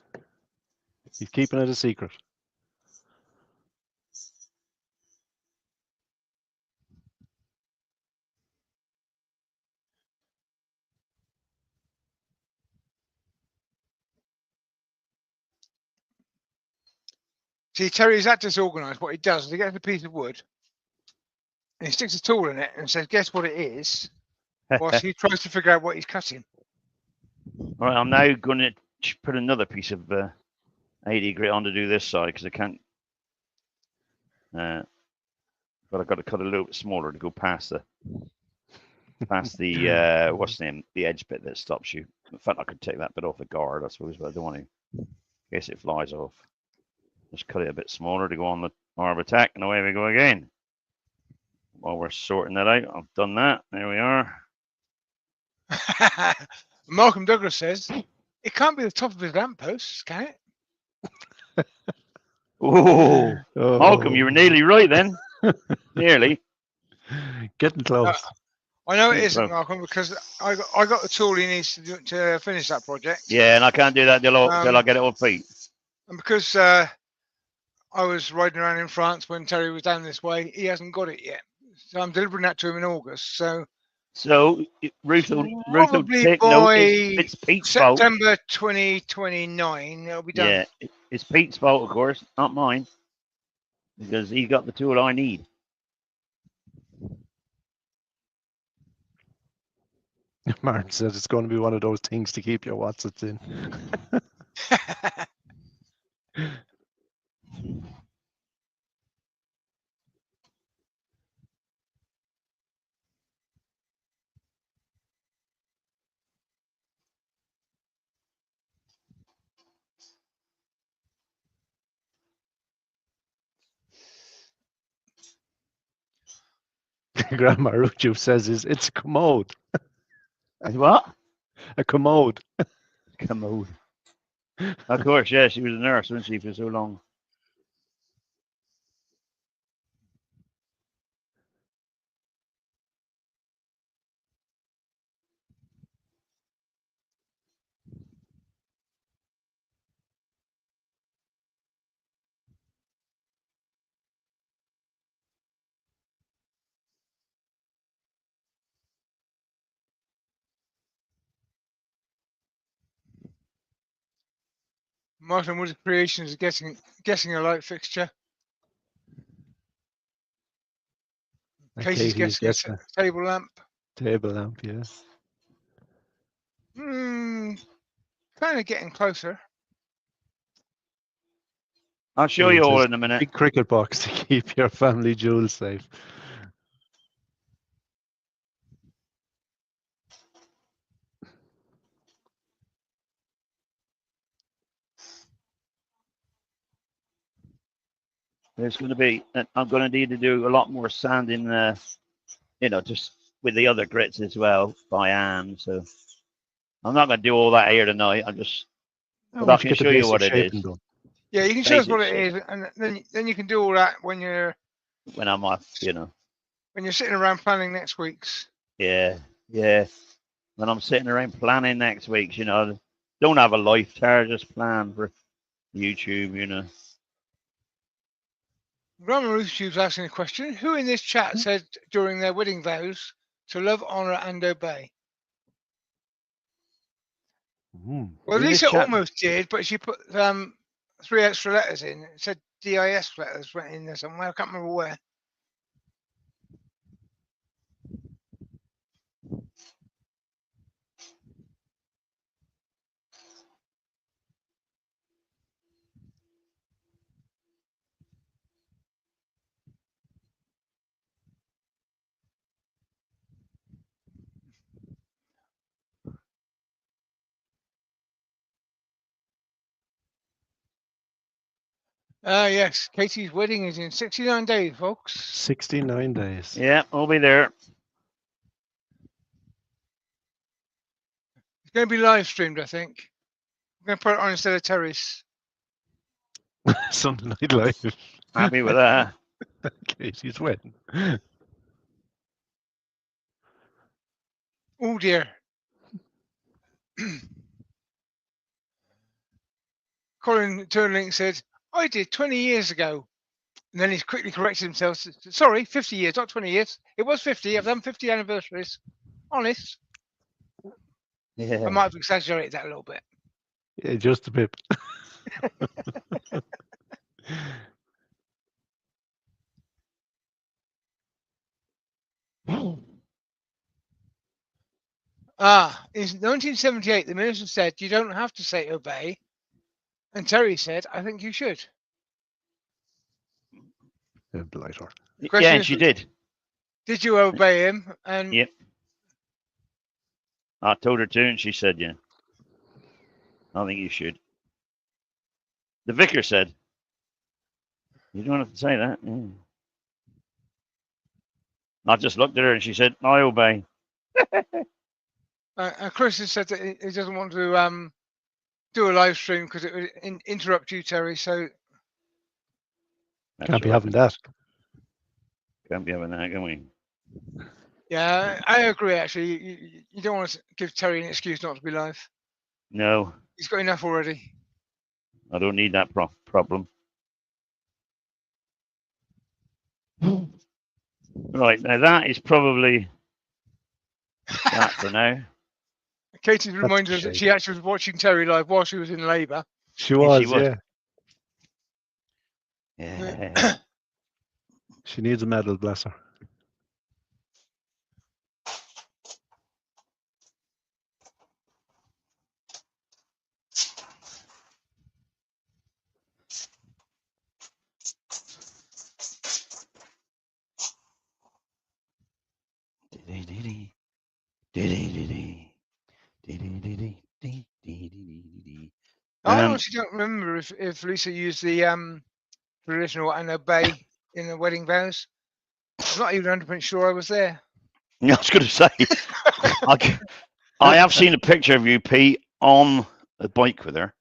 B: He's keeping it a secret.
C: See, Terry's that disorganised. What he does is he gets a piece of wood and he sticks a tool in it and says, guess what it is? Whilst he tries to figure out what he's cutting.
A: All right, I'm now going to put another piece of 80 grit on to do this side because I can't. But I've got to cut a little bit smaller to go past the what's the name, the edge bit that stops you. In fact, I could take that bit off the guard, I suppose, but I don't want to. In case it flies off. Just cut it a bit smaller to go on the arm attack, and away we go again. While we're sorting that out, I've done that. There we are.
C: Malcolm Douglas says, it can't be the top of his lamppost, can it?
A: Oh, Malcolm, you were nearly right then. Nearly.
B: Getting close.
C: I know it isn't, Malcolm, because I got the tool he needs to finish that project.
A: Yeah, and I can't do that till I get it all feet.
C: And because I was riding around in France when Terry was down this way, he hasn't got it yet. So I'm delivering that to him in August. So
A: Ruth will
C: probably
A: take
C: by
A: note. It's Pete's fault.
C: September 2029, it'll be done.
A: Yeah, it's Pete's fault, of course, not mine, because he got the tool I need.
B: Martin said it's going to be one of those things to keep your Watsits in. Grandma Ruju says it's a commode.
A: What?
B: A commode.
A: Commode. Of course, yeah, she was a nurse, wasn't she, for so long?
C: Martin Wood's creation is guessing a light fixture. Casey's guessing a table lamp.
B: Table lamp, yes.
C: Kind of getting closer.
A: I'll show you all in a minute.
B: Big cricket box to keep your family jewels safe.
A: There's going to be, I'm going to need to do a lot more sanding, just with the other grits as well by hand. So I'm not going to do all that here tonight. I can show you what it is.
C: Yeah, you can show us what it is, and then you can do all that when
A: I'm off,
C: when you're sitting around planning next week's.
A: Yeah. When I'm sitting around planning next week's, don't have a life, Tara, just plan for YouTube,
C: Grandma Ruth Tube's asking a question. Who in this chat said during their wedding vows to love, honour and obey? Well, Lisa almost did, but she put 3 extra letters in. It said DIS letters went in there somewhere. I can't remember where. Yes, Katie's wedding is in 69 days, folks.
B: 69 days.
A: Yeah, I'll be there.
C: It's going to be live streamed, I think. I'm going to put it on instead of Terry's.
B: Sunday Night Live.
A: Happy with that.
B: Katie's wedding.
C: Oh dear. Colin Turnlink said, I did 20 years ago. And then he's quickly corrected himself. Sorry, 50 years, not 20 years. It was 50. I've done 50 anniversaries. Honest.
A: Yeah.
C: I might have exaggerated that a little bit.
B: Yeah, just a bit.
C: In 1978, the minister said, you don't have to say obey. And Terry said, I think you should.
B: Blighter.
A: Yeah, and she did.
C: Did you obey him? And
A: Yep. I told her to, and she said, yeah. I think you should. The vicar said, you don't have to say that. Yeah. I just looked at her and she said, I obey.
C: Chris has said that he doesn't want to do a live stream because it would interrupt you, Terry. So
A: That's
B: Can't be
A: right.
B: having that.
A: Can't be having that, can we?
C: yeah, I agree. Actually, you don't want to give Terry an excuse not to be live.
A: No,
C: He's got enough already.
A: I don't need that problem. Right, now that is probably that for now.
C: Katie reminded us that she actually was watching Terry live while she was in labour.
B: She
A: Yeah,
B: was,
A: she was.
B: yeah.
A: Yeah.
B: She needs a medal, bless her.
C: I honestly don't remember if Lisa used the traditional and obey in the wedding vows. I'm not even 100% sure I was there.
A: I was going to say, I have seen a picture of you, Pete, on a bike with her.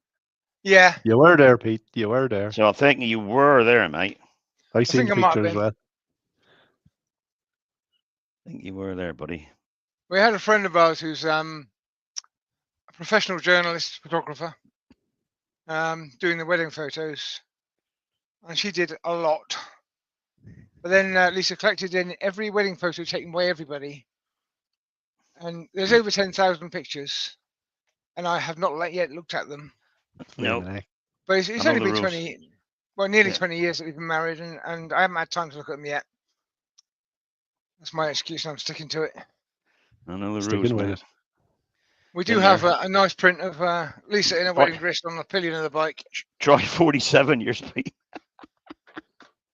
C: Yeah.
B: You were there, Pete. You were there.
A: So I think you were there, mate.
B: I've seen the
C: think I might have
B: picture as
C: been.
B: well.
A: I think you were there, buddy.
C: We had a friend of ours who's a professional journalist, photographer, doing the wedding photos. And she did a lot. But then Lisa collected in every wedding photo taken by everybody. And there's over 10,000 pictures. And I have not yet looked at them.
A: No.
C: But it's
A: know
C: only
A: the
C: been
A: rules.
C: 20, well, nearly
A: Yeah.
C: 20 years that we've been married. And I haven't had time to look at them yet. That's my excuse and I'm sticking to it.
A: I know the rules,
B: Sticking with
A: man.
B: it.
C: We do
A: Been
C: have
A: there.
C: a nice print of Lisa in a wedding dress on the pillion of the bike.
A: Try 47 years, Pete.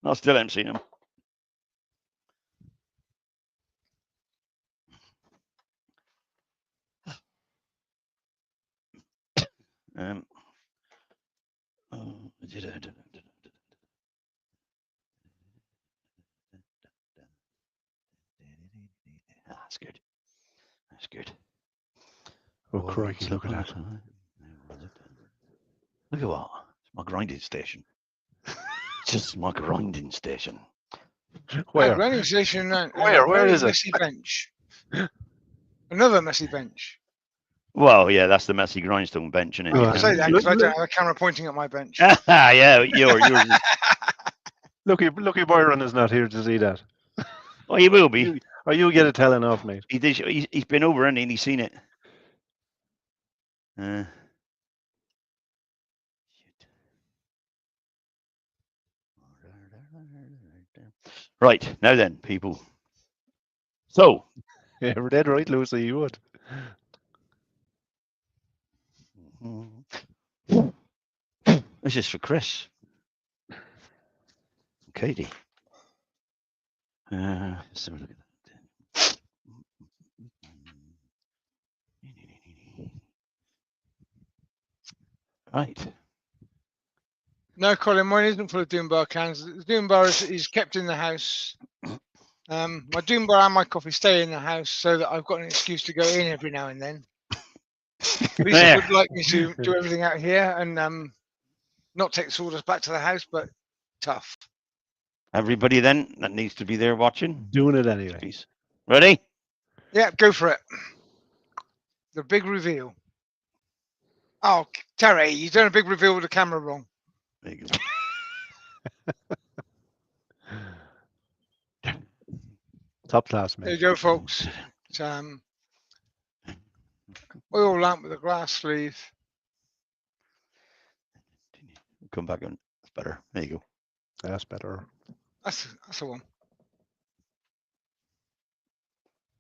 A: I still haven't seen him. That's good. That's good.
B: Oh, crikey, look at that.
A: Look at what? It's my grinding station. Just my grinding station.
B: Where?
C: Grinding station and
B: Where?
C: a
B: Where
C: very
B: is it?
C: messy bench. Another messy bench.
A: Well, yeah, that's the messy grindstone bench, isn't it?
B: Oh,
C: I say that because I don't have a camera pointing at my bench.
A: Yeah, yours.
B: Lucky Byron is not here to see that.
A: Oh, he will be.
B: Or you get a telling off, mate.
A: He's been over and he's seen it. Shit. Right, now then, people. So.
B: Yeah, we're dead right, Lucy, you would.
A: This is for Chris. Katie. Let's have a look at that. Right.
C: No, Colin, mine isn't full of Doom Bar cans. The Doom Bar is kept in the house. My Doom Bar and my coffee stay in the house so that I've got an excuse to go in every now and then. Lisa
A: There.
C: would like me to do everything out here and not take the sawdust back to the house, but tough.
A: Everybody then that needs to be there watching.
B: Doing it anyway.
A: Please. Ready?
C: Yeah, go for it. The big reveal. Oh, Terry, you've done a big reveal with the camera wrong.
A: There you go.
B: Top class,
C: There you
B: mate.
C: go, folks. It's, oil lamp with a glass sleeve.
A: Come back on. It's better. There you go.
B: That's better.
C: That's the one.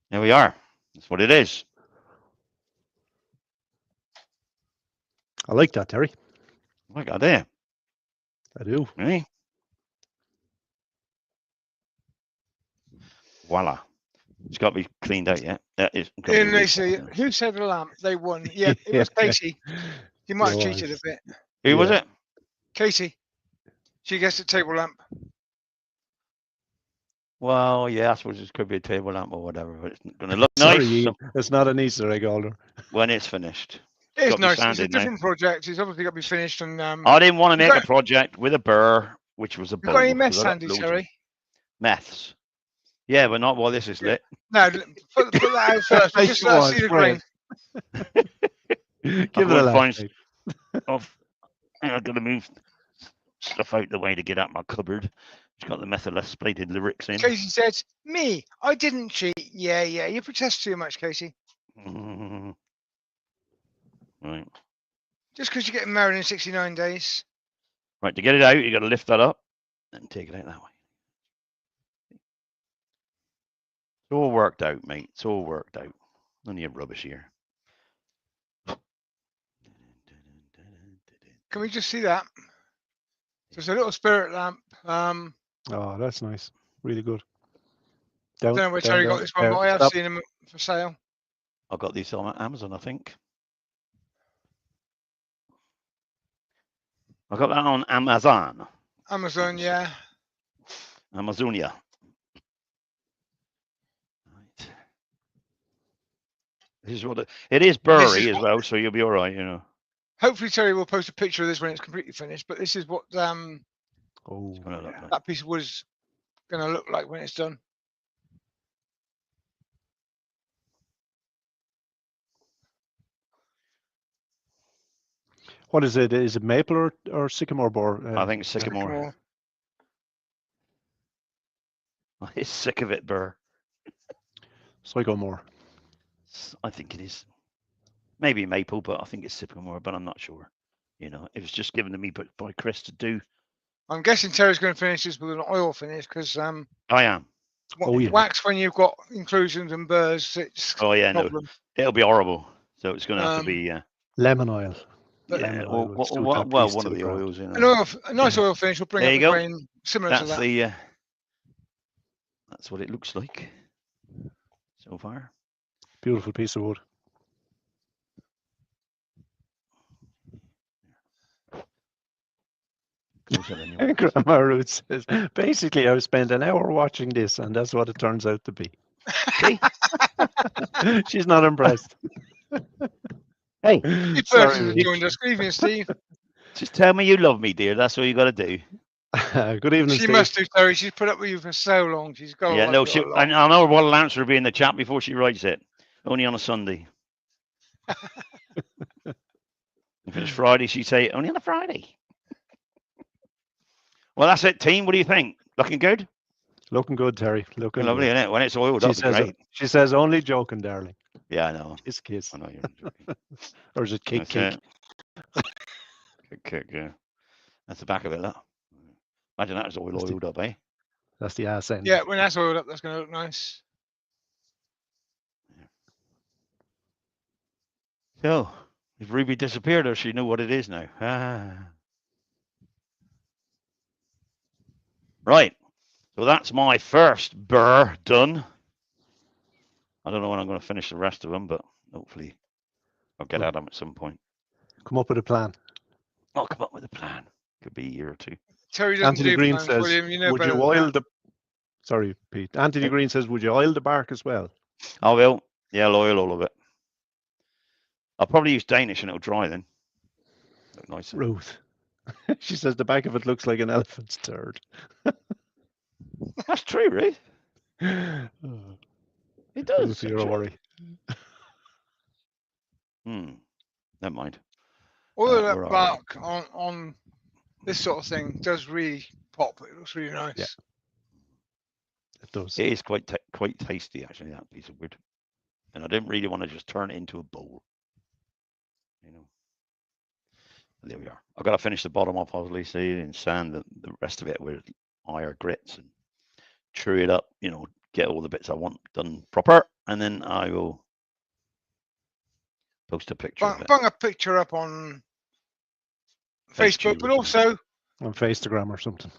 A: There we are. That's what it is.
B: I like that, Terry.
A: Look at there.
B: I do.
A: Ready? Voila. It's got to be cleaned out yet. That is.
C: And they say, who said the lamp? They won. Yeah, it was Katie. You might have
B: It
C: cheated a
B: was.
C: bit.
A: Who was it?
C: Katie. She gets the table lamp.
A: Well, yeah, I suppose it could be a table lamp or whatever, but it's going to look
B: Sorry,
A: nice
B: Ian. It's not an Easter egg holder.
A: when it's finished.
C: It is
A: Got to be
C: nice. It's a
A: sanded now.
C: different project. It's obviously got to be finished. And
A: I didn't want to
C: You
A: make a
C: got-
A: project with a burr, which was a
C: you got any
A: bowl,
C: mess
A: 'cause I got
C: handy,
A: loads of
C: Terry?
A: Meths. Yeah, but not while this is lit.
C: No, put that out first.
B: Nice
C: Just let us
B: one,
C: see the
B: Fred.
C: grain.
B: Give it
A: I
B: a laugh.
A: find
B: mate.
A: off. I've got to move stuff out the way to get out my cupboard. It's got the methylated lyrics in.
C: Casey said, "Me, I didn't cheat." Yeah, you protest too much, Casey.
A: Mm. Right.
C: Just because you're getting married in 69 days.
A: Right, to get it out, you got to lift that up and take it out that way. It's all worked out, mate. It's all worked out. None of your rubbish here.
C: Can we just see that? There's a little spirit lamp.
B: Oh, that's nice. Really good.
C: I
B: Down,
C: don't know where
B: down,
C: Terry
B: down,
C: got this one,
B: there.
C: but I have
B: Stop.
C: seen them for sale.
A: I got these on Amazon, I think. I got that on Amazon.
C: Amazon, yeah.
A: Amazonia. Right. This is what it is burry as well, so you'll be all right, you know.
C: Hopefully Terry will post a picture of this when it's completely finished, but this is what
B: Oh,
A: It's gonna look like.
C: that piece of wood is going to look like when it's done.
B: what is it? Is it maple or sycamore board?
A: I think sycamore. He's sick of it, Burr.
B: Sycamore.
A: I think it is. Maybe maple, but I think it's sycamore, but I'm not sure. You know, it was just given to me by Chris to do.
C: I'm guessing Terry's going to finish this with an oil finish because
A: I am.
B: Oh, yeah.
C: wax when you've got inclusions and burrs, it's
A: Oh yeah,
C: a
A: no,
C: problem.
A: it'll be horrible. So it's going to have to be.
B: Lemon oil.
C: But-
A: Yeah,
B: Lemon oil would suit that
A: well,
B: piece
A: one
B: to
A: of
B: the
A: the
B: ground.
A: oils. You
C: An
A: know,
C: oil, a nice oil finish will bring
A: There
C: up
A: you
C: the
A: go.
C: grain similar to
A: that's
C: that.
A: that's what it looks like so far.
B: Beautiful piece of wood.
A: Closer than you want.
B: Grandma Ruth says, basically, I've spent an hour watching this, and that's what it turns out to be.
A: See?
B: She's not impressed.
A: Hey,
C: Steve
B: Sorry,
C: Burgess has
B: Rick.
C: joined us. Good evening, Steve.
A: just tell me you love me, dear. That's all you got to do.
B: Good evening,
C: She
B: Steve.
C: must do, Terry. She's put up with you for so long. She's got.
A: Yeah, no, I know what will answer will be in the chat before she writes it. Only on a Sunday. If it's Friday, she'd say only on a Friday. Well, that's it, team. What do you think? Looking good?
B: Looking good, Terry. Looking
A: Lovely,
B: good.
A: isn't it? When it's oiled
B: She
A: up,
B: says,
A: great.
B: she says, only joking, darling.
A: Yeah, I know.
B: Kiss, kiss.
A: I know you're joking.
B: Or is it kick,
A: That's
B: kick?
A: it. Kick, yeah. That's the back of it, look. Imagine that was all
B: That's the-
A: oiled up, eh?
B: That's the ass end.
C: Yeah, when that's oiled up, that's going to look nice.
A: So, if Ruby disappeared, or she knew what it is now. Ah. Right. So that's my first burr done. I don't know when I'm going to finish the rest of them, but hopefully I'll get at them at some point.
B: Come up with a plan.
A: I'll come up with a plan. could be a year or two.
C: Terry doesn't
B: Anthony
C: do
B: Green
C: plans,
B: says,
C: William. You know
B: would
C: better
B: you
C: than
B: oil
C: that.
B: the... Sorry, Pete. Anthony
A: Okay.
B: Green says, would you oil the bark as well?
A: I will. Yeah, I'll oil all of it. I'll probably use Danish and it'll dry then. Look nicer.
B: Ruth. She says the back of it looks like an elephant's turd.
A: That's true, right?
B: Oh,
A: It does.
B: Ruth, you're a
A: actually.
B: worry.
A: Never mind.
C: All of
A: where
C: that
A: are
C: bark on this sort of thing does really pop. It looks really nice.
B: Yeah. It does.
A: It is quite tasty, actually, that piece of wood. And I didn't really want to just turn it into a bowl. You know. There we are. I've got to finish the bottom off, obviously, and sand the rest of it with iron grits and true it up, you know, get all the bits I want done proper, and then I will post a picture of it.
C: Bung a picture up on Facebook, but also
B: on Facegram or something.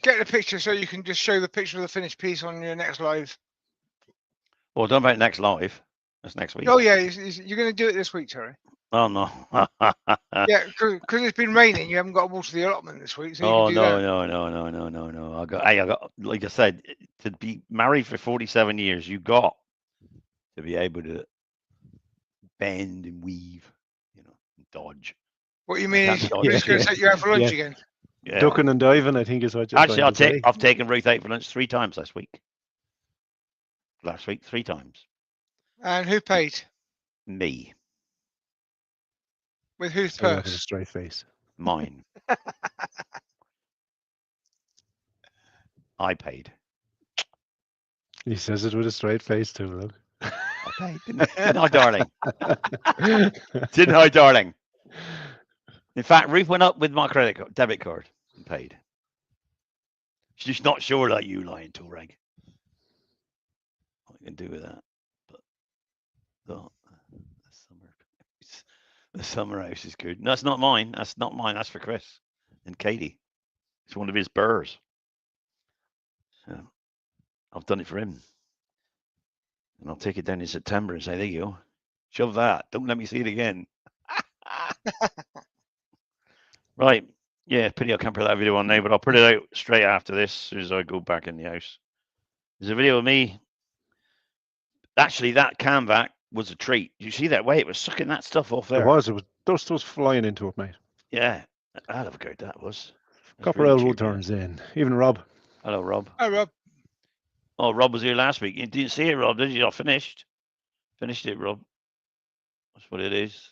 C: Get the picture so you can just show the picture of the finished piece on your next live.
A: Well, don't about next live. That's next week.
C: Oh yeah, you're going to do it this week, Terry.
A: Oh no.
C: Yeah, because it's been raining. You haven't got to water the allotment this week, so you
A: Oh
C: can do
A: no,
C: that.
A: no. I got, like I said, to be married for 47 years, you got to be able to bend and weave, you know, and dodge.
C: What you mean is
A: can't
C: we're
A: dodge.
C: just going to take you out for lunch
B: Yeah.
C: again.
A: Yeah.
B: Ducking and diving, I think, is what you're
A: Actually,
B: trying to say.
A: I've taken Ruth out for lunch 3 times last week. 3 times.
C: And who paid?
A: Me,
C: With whose
B: Say that with a
C: purse?
B: straight face.
A: mine. I paid.
B: He says it with a straight face too, look.
A: I paid, didn't I, darling? Didn't I, darling? In fact, Ruth went up with my debit card and paid. She's not sure that you lying to Reg. What I can do with that, but the summer house is good. No, that's not mine. That's not mine. That's for Chris and Katie. It's one of his burrs. So I've done it for him, and I'll take it down in September and say, "There you go. Shove that. Don't let me see it again." Right. Yeah, pity I can't put that video on now, but I'll put it out straight after this as soon as I go back in the house. There's a video of me. Actually, that canvac was a treat. You see that way? It was sucking that stuff off there.
B: It was dust was flying into it, mate.
A: Yeah. I love good that was.
B: Copperell Wood turns in. Even Rob.
A: Hello, Rob.
C: Hi, Rob.
A: Oh, Rob was here last week. You didn't see it, Rob, did you? I finished. Finished it, Rob. That's what it is.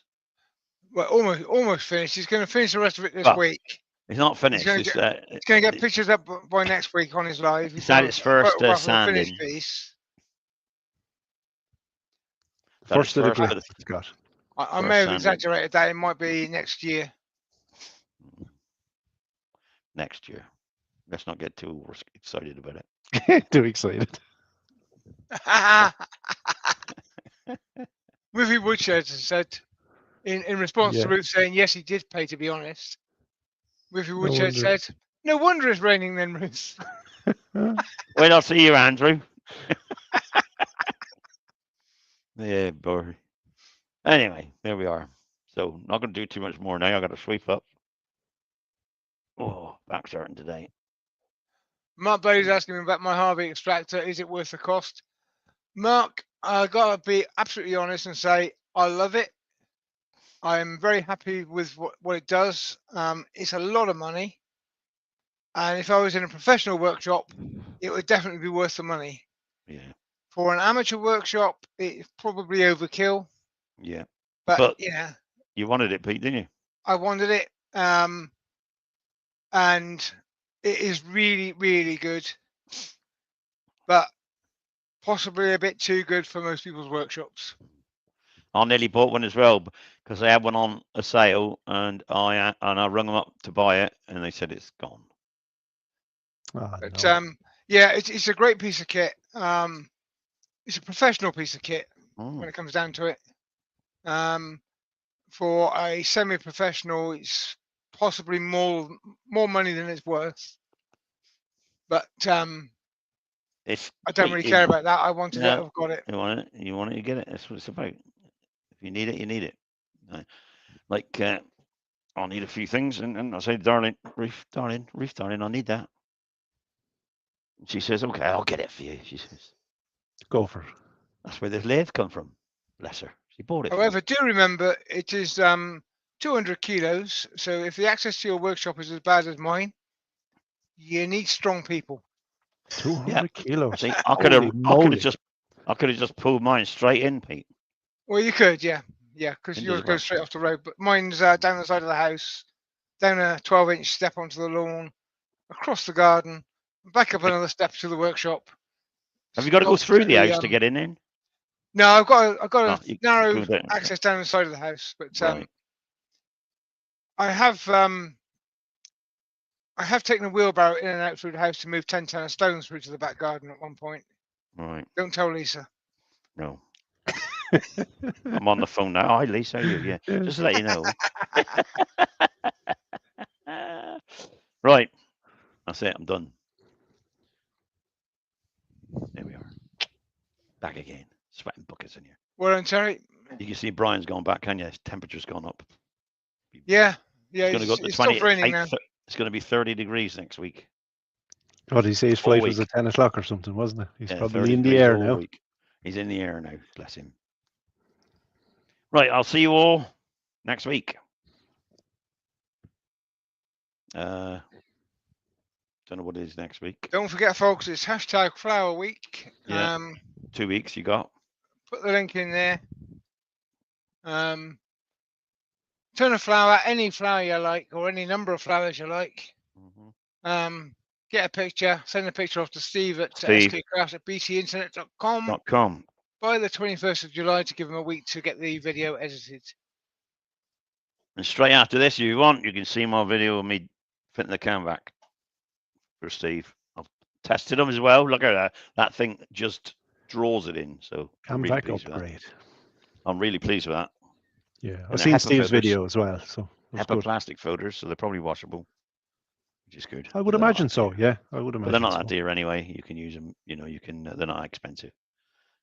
C: Well, almost finished. He's going to finish the rest of it this week.
A: It's not finished.
C: He's going to get pictures up by next week on his live.
A: He's had its first sanding.
C: Finished piece.
B: First of the grip it's got.
C: I may have exaggerated that. It might be next year.
A: Next year. Let's not get too excited about it.
B: Too excited.
C: Riffy Woodshed said, in response to Ruth saying, yes, he did pay, to be honest. Riffy Woodshed said, no wonder it's raining then, Ruth.
A: Wait, I'll see you, Andrew. Yeah, boy. Anyway, there we are. So, not going to do too much more now. I got to sweep up. Oh, back's hurting today.
C: Mark Bailey's asking me about my Harvey extractor. Is it worth the cost? Mark, I got to be absolutely honest and say I love it. I'm very happy with what it does. It's a lot of money. And if I was in a professional workshop, it would definitely be worth the money.
A: Yeah.
C: For an amateur workshop, it's probably overkill.
A: Yeah.
C: But yeah.
A: You wanted it, Pete, didn't you?
C: I wanted it. And it is really, really good. But possibly a bit too good for most people's workshops.
A: I nearly bought one as well because I had one on a sale and I rung them up to buy it and they said it's gone.
C: But yeah, it's a great piece of kit. It's a professional piece of kit when it comes down to it. For a semi-professional, it's possibly more money than it's worth. But I don't really care about that. I wanted it. I've got it.
A: You want it. You want it. You get it. That's what it's about. If you need it, you need it. Like I'll need a few things. And I say, darling, Reef, darling, I need that. And she says, okay, I'll get it for you. She says,
B: Go for it.
A: that's where this lathe come from. Bless her. She bought it for me.
C: However, do remember it is 200 kilos. So if the access to your workshop is as bad as mine, you need strong people.
B: 200 kilos.
A: See,
B: Holy moly.
A: I could have just pulled mine straight in, Pete.
C: Well, you could, yeah, because
A: Into
C: yours
A: the
C: goes straight off the road. But mine's down the side of the house, down a 12-inch step onto the lawn, across the garden, back up another step to the workshop.
A: Have you got to go
C: Not
A: through the
C: particularly,
A: house to get in?
C: No, I've got
A: No,
C: a
A: you
C: narrow
A: go down,
C: access down the side of the house, but
A: right.
C: I have taken a wheelbarrow in and out through the house to move 10 ton of stones through to the back garden at one point.
A: Right.
C: Don't tell Lisa.
A: No. I'm on the phone now. Hi, Lisa. How are you? Yeah. Just to let you know. Right. That's it. I'm done. There we are. Back again. Sweating buckets in here.
C: Well done, Terry.
A: You can see Brian's gone back, can you? His temperature's gone up.
C: Yeah,
A: It's going to go up to
C: it's stopped raining now.
A: It's going to be 30 degrees next week.
B: What did he say? His
A: All
B: flight was
A: week.
B: at 10 o'clock or something, wasn't it? He's
A: Yeah,
B: probably
A: 30
B: in the
A: degrees
B: air
A: all
B: now.
A: week. He's in the air now. Bless him. Right. I'll see you all next week. Don't know what it is next week.
C: Don't forget, folks, it's hashtag Flower Week.
A: Yeah. 2 weeks you got.
C: Put the link in there. Turn a flower, any flower you like, or any number of flowers you like.
A: Mm-hmm.
C: Get a picture, send a picture off to Steve at
A: Steve.
C: skcraft@btinternet.com by the 21st of July to give him a week to get the video edited.
A: And straight after this, if you want, you can see my video of me fitting the can back for Steve. I've tested them as well. Look at that. That thing just draws it in. So I'm really pleased with that.
B: Upgrade.
A: I'm really pleased with that.
B: Yeah,
A: And
B: I've
A: they're
B: seen
A: HEPA
B: Steve's
A: filters.
B: video as well, so that's
A: HEPA
B: good.
A: plastic filters, so they're probably washable, which is good.
B: I would imagine so. Yeah, I would imagine.
A: But they're not
B: so.
A: that dear anyway. You can use them. You know, you can. They're not expensive.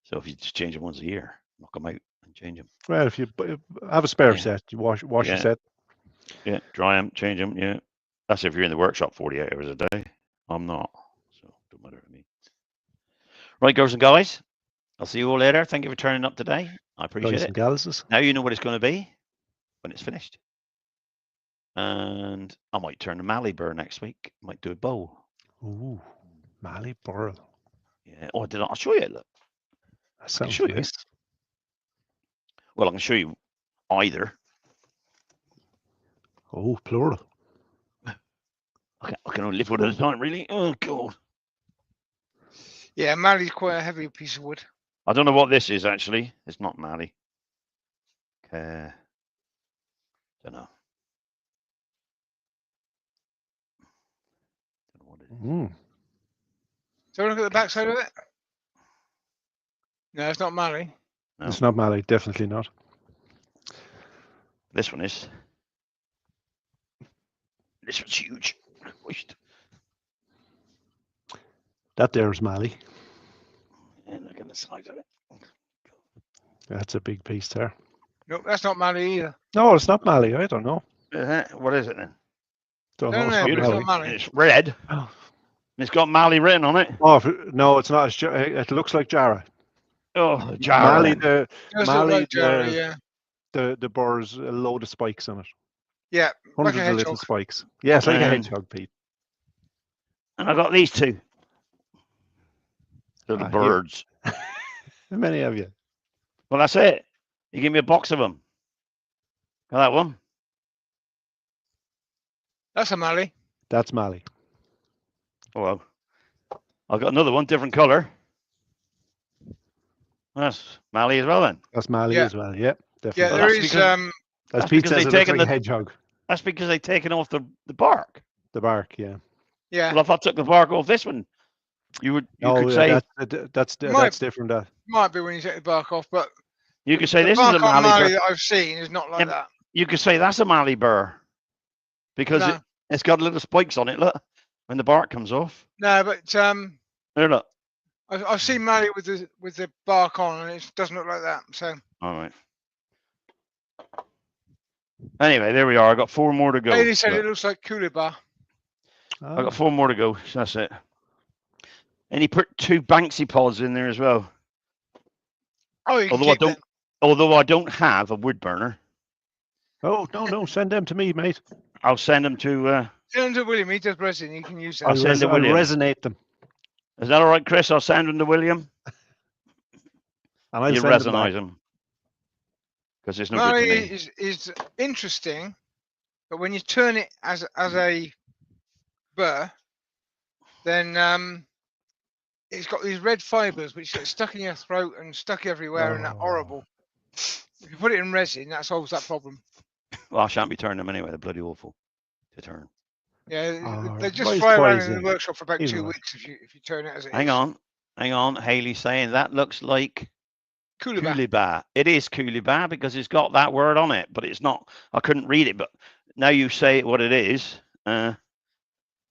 A: So if you just change them once a year, knock them out and change them.
B: Well, if you have a spare
A: Yeah.
B: set, you wash your
A: Yeah.
B: set.
A: Yeah, dry them, change them. Yeah, that's if you're in the workshop 48 hours a day. I'm not, so don't matter to me. Right, girls and guys, I'll see you all later. Thank you for turning up today. I appreciate
B: Guys
A: it.
B: and gals.
A: Now you know what it's going to be when it's finished. And I might turn to Mally Burr next week. Might do a bow.
B: Ooh, Mally Burl.
A: Yeah. Oh, I'll show you. Look.
B: That sounds
A: show you.
B: nice.
A: Well, I can show you either.
B: Oh, plural.
A: I can only lift one at a time, really. Oh, God.
C: Yeah, Mally's quite a heavy piece of wood.
A: I don't know what this is, actually. It's not Mally. Don't know. Don't know what it is.
B: Mm.
C: So look at the back side of it. No, it's not Mally.
A: No.
B: It's not Mally, definitely not.
A: This one is. This one's huge.
B: That there's Mally.
A: And look at the size of it.
B: That's a big piece there.
C: Nope, that's not Mally either.
B: No, it's not Mally. I don't know.
A: What is it then?
B: Don't
C: No,
B: know.
C: no,
B: It's
C: it's
B: not
C: not
B: Mally.
C: Mally.
A: It's red.
B: Oh.
A: It's got Mally written on it.
B: Oh, no, it's not. It looks like Jarrah.
A: Oh, Jarrah.
B: Mally,
C: It does look
B: Mally,
C: like Jerry, yeah.
B: the burr's a load of spikes on it.
C: Yeah, like
B: Hundreds
C: a
B: of little
C: hedgehog.
B: spikes. Yeah, it's like a
A: Um,
B: hedgehog, Pete.
A: And I got these two. Little
B: Here.
A: birds.
B: How many have you?
A: Well, that's it. You give me a box of them. Got that one?
C: That's a Mally.
B: That's Mally.
A: Oh, well. I've got another one, different colour. That's Mally as well then.
B: That's Mally
C: Yeah.
B: as well. Yeah,
C: Yeah,
B: definitely.
A: Well,
C: there
A: that's
C: is.
A: because-
B: As
A: that's
B: Pete
A: because
B: says,
A: they've
B: it looks
A: taken
B: like a
A: the-
B: hedgehog.
A: That's because they've taken off the bark.
B: The bark, yeah.
C: Yeah,
A: Well, if I took the bark off this one, you could
B: No,
A: say
B: that's
C: Might-
B: different. That
C: might be when you take the bark off, but
A: you could say
C: the
A: this is a
C: bark on
A: Mally
C: Mally
A: burr.
C: that I've seen is not like
A: Yeah,
C: that.
A: You could say that's a Mally burr because
C: No.
A: it's got little spikes on it. Look, when the bark comes off.
C: No, but
A: There, look.
C: I've seen Mally with the bark on, and it doesn't look like that. So
A: All right. Anyway, there we are. I got 4 more to go.
C: Haley said
A: Look,
C: it looks like cooler bar.
A: I got 4 more to go. So that's it. And he put 2 Banksy pods in there as well.
C: Oh, you can keep them.
A: Although I don't have a wood burner,
B: Oh, no, send them to me, mate.
A: I'll send them to.
C: Send them to William. He does resin. You can use them.
A: I'll send to
B: I'll
A: William.
B: resonate them.
A: Is that all right, Chris? I'll send them to William.
B: And I'll
A: You
B: send them back.
A: resonate them. Because it's no good to me.
C: Is interesting, but when you turn it as a burr, then it's got these red fibres which get stuck in your throat and stuck everywhere, and they're horrible. If you put it in resin, that solves that problem.
A: Well, I shan't be turning them anyway. They're bloody awful to turn.
C: Yeah, they just fly around in the workshop for about 2 weeks if you turn it as it is.
A: Hang on. Haley's saying that looks like Coolibah. It is Coolibah because it's got that word on it, but it's not. I couldn't read it, but now you say what it is.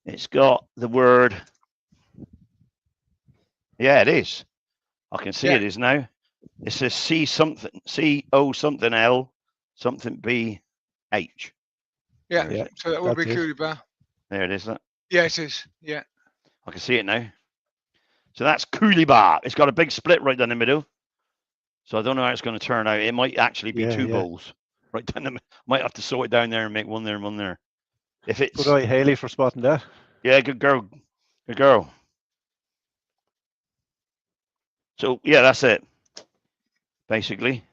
A: It's got the word. Yeah, it is. I can see it is now. It says C something, C-O something L something B-H.
C: Yeah. So that would be Coolibah.
A: There it is. That.
C: Yeah, it is. Yeah.
A: I can see it now. So that's Coolibah. It's got a big split right down the middle. So I don't know how it's going to turn out. It might actually be 2 bowls right down the middle. Might have to sew it down there and make one there and one there. If it's.
B: Good eye, Haley, for spotting that.
A: Yeah, good girl. Good girl. So yeah, that's it. Basically.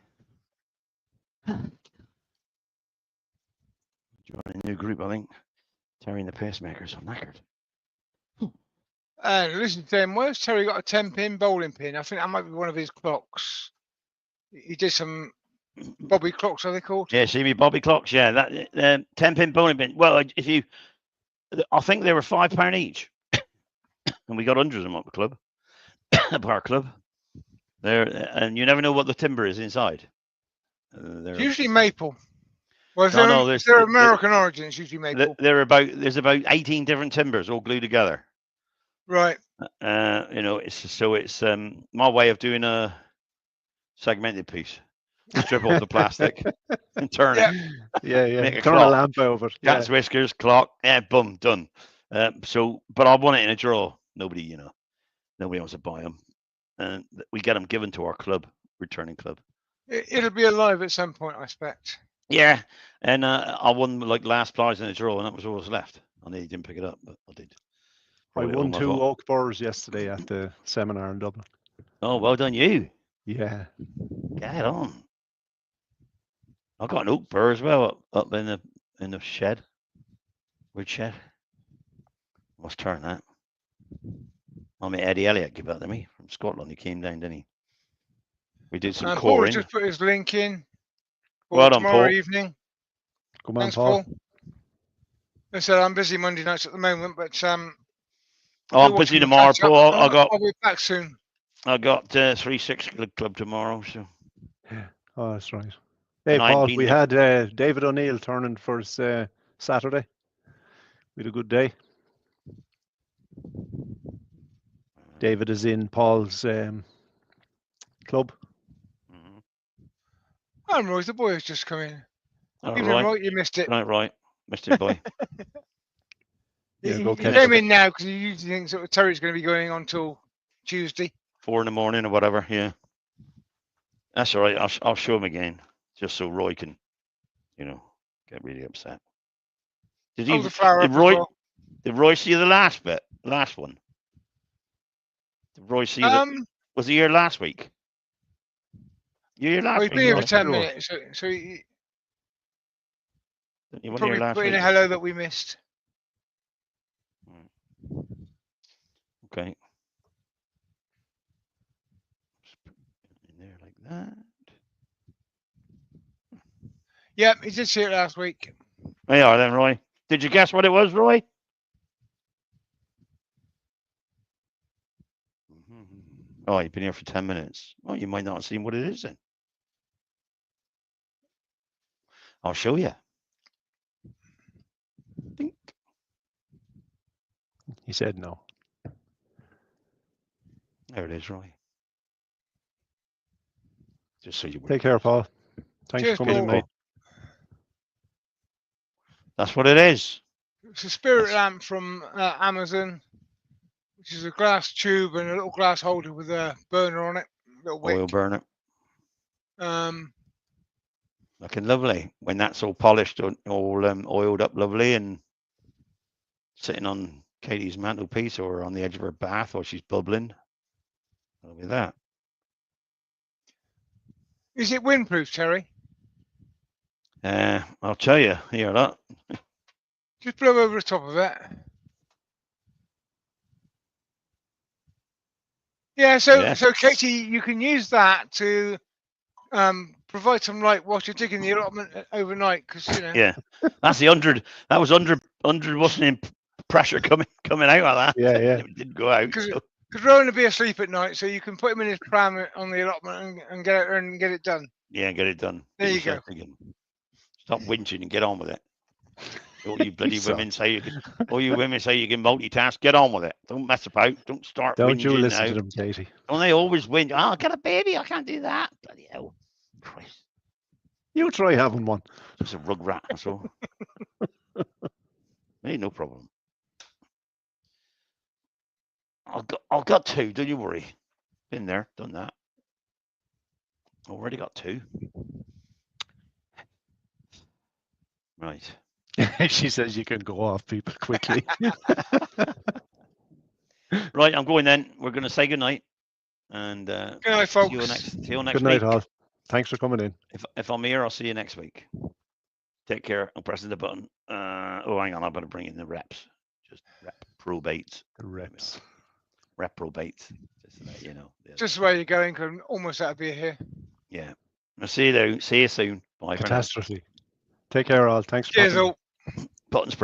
A: Join a new group, I think. Terry and the pacemakers. I'm knackered.
C: And listen to him. Where's Terry got a 10-pin bowling pin? I think that might be one of his clocks. He did some Bobby clocks, are they called?
A: Yeah, see me Bobby clocks. Yeah, that 10-pin bowling pin. Well, I think they were £5 each, and we got hundreds of them at the club, at our club. There, and you never know what the timber is inside.
C: Usually maple. Well, if they're American origin, it's usually maple.
A: There's about 18 different timbers all glued together.
C: Right.
A: It's my way of doing a segmented piece. Strip off the plastic and turn it.
B: Yeah.
A: Make
B: turn a lamp over.
A: Cat's whiskers, clock. Yeah, boom, done. But I want it in a drawer. Nobody wants to buy them, and we get them given to our club, returning club.
C: It'll be alive at some point, I expect.
A: Yeah, and I won like last prize in the draw, and that was all that's left. I nearly didn't pick it up, but I did.
B: I won 2 oak burrs yesterday at the seminar in Dublin.
A: Oh, well done, you.
B: Yeah.
A: Get on. I got an oak burr as well up in the shed. Wood shed. Let's turn that. I mean, Eddie Elliott gave that to me from Scotland. He came down, didn't he? We did some coring.
C: Paul just put his link in.
A: Well done,
C: tomorrow
A: Paul.
C: Evening.
B: Come on, Paul.
C: I said I'm busy Monday nights at the moment, but
A: I'm busy tomorrow, Paul.
C: I'll be back soon.
A: I got 3-6 club tomorrow, so.
B: Oh, that's right. Hey, Paul, we had David O'Neill turning for his Saturday. We had a good day. David is in Paul's club.
C: I'm Roy, the boy has just come in.
A: Right,
C: you missed it.
A: Right. Missed it, boy.
C: He came in now because he usually thinks that Terry's going to be going on till Tuesday.
A: 4 a.m. or whatever, yeah. That's all right. I'll show him again, just so Roy can, get really upset. Did Roy see the last one? Did Roy see was he here last week? You here last week?
C: He's been here for 10 minutes, so he probably put in a hello that we missed.
A: Okay. In there like that.
C: Yep, he did see it last week.
A: There you are then, Roy. Did you guess what it was, Roy? Oh, you've been here for 10 minutes. Well, you might not have seen what it is then. I'll show you. Dink.
B: He said no.
A: There it is, Roy. Just so you
B: take care, Paul. Thanks for coming in, mate.
A: That's what it is.
C: It's a spirit
A: That's-
C: lamp from Amazon, which is a glass tube and a little glass holder with a burner on it, little wick.
A: Oil burner.
C: Um,
A: Looking lovely. When that's all polished, all oiled up lovely and sitting on Katie's mantelpiece or on the edge of her bath while she's bubbling. Look at that.
C: is it windproof, Terry?
A: I'll tell you. Here, look.
C: Just blow over the top of it. Yeah, so
A: Yes.
C: so Katie, you can use that to provide some light whilst you're digging the allotment overnight, because you know.
A: Yeah, that's the 100. That was 100 wasn't in pressure coming out of that.
B: Yeah, yeah.
A: It didn't go out.
C: Because
A: So,
C: Rowan will be asleep at night, so you can put him in his pram on the allotment and get out there and get it done.
A: yeah, get it done.
C: There
A: Get
C: you go.
A: yourself thinking. Stop whinging and get on with it. All you bloody
B: Stop.
A: women say you can. All you women say you can multitask. Get on with it. Don't mess about. Don't start.
B: Don't you
A: whinging
B: listen
A: now.
B: to them, Katie.
A: Don't they always whinge? Oh, I got a baby. I can't do that. Bloody hell. Christ.
B: You try having one.
A: Just a rug rat. That's all. Ain't no problem. I've got two. Don't you worry. Been there, done that. Already got two. Right.
B: She says you can go off people quickly.
A: Right. I'm going then. We're going to say goodnight. And
C: Good night, folks.
A: see you next
B: Good night,
A: week.
B: all. Thanks for coming in.
A: If I'm here, I'll see you next week. Take care. I'm pressing the button. Oh, hang on. I better bring in the reps. Just rep probates.
B: The reps.
A: Rep probates. Just to let you know. Yeah.
C: Just where you're going, because I'm almost out of beer here.
A: Yeah. I'll see you though. See you soon. Bye for now.
B: Catastrophe. Take care, all. Thanks for
C: Cheers,
B: coming.
C: all.
A: Buttons pressed.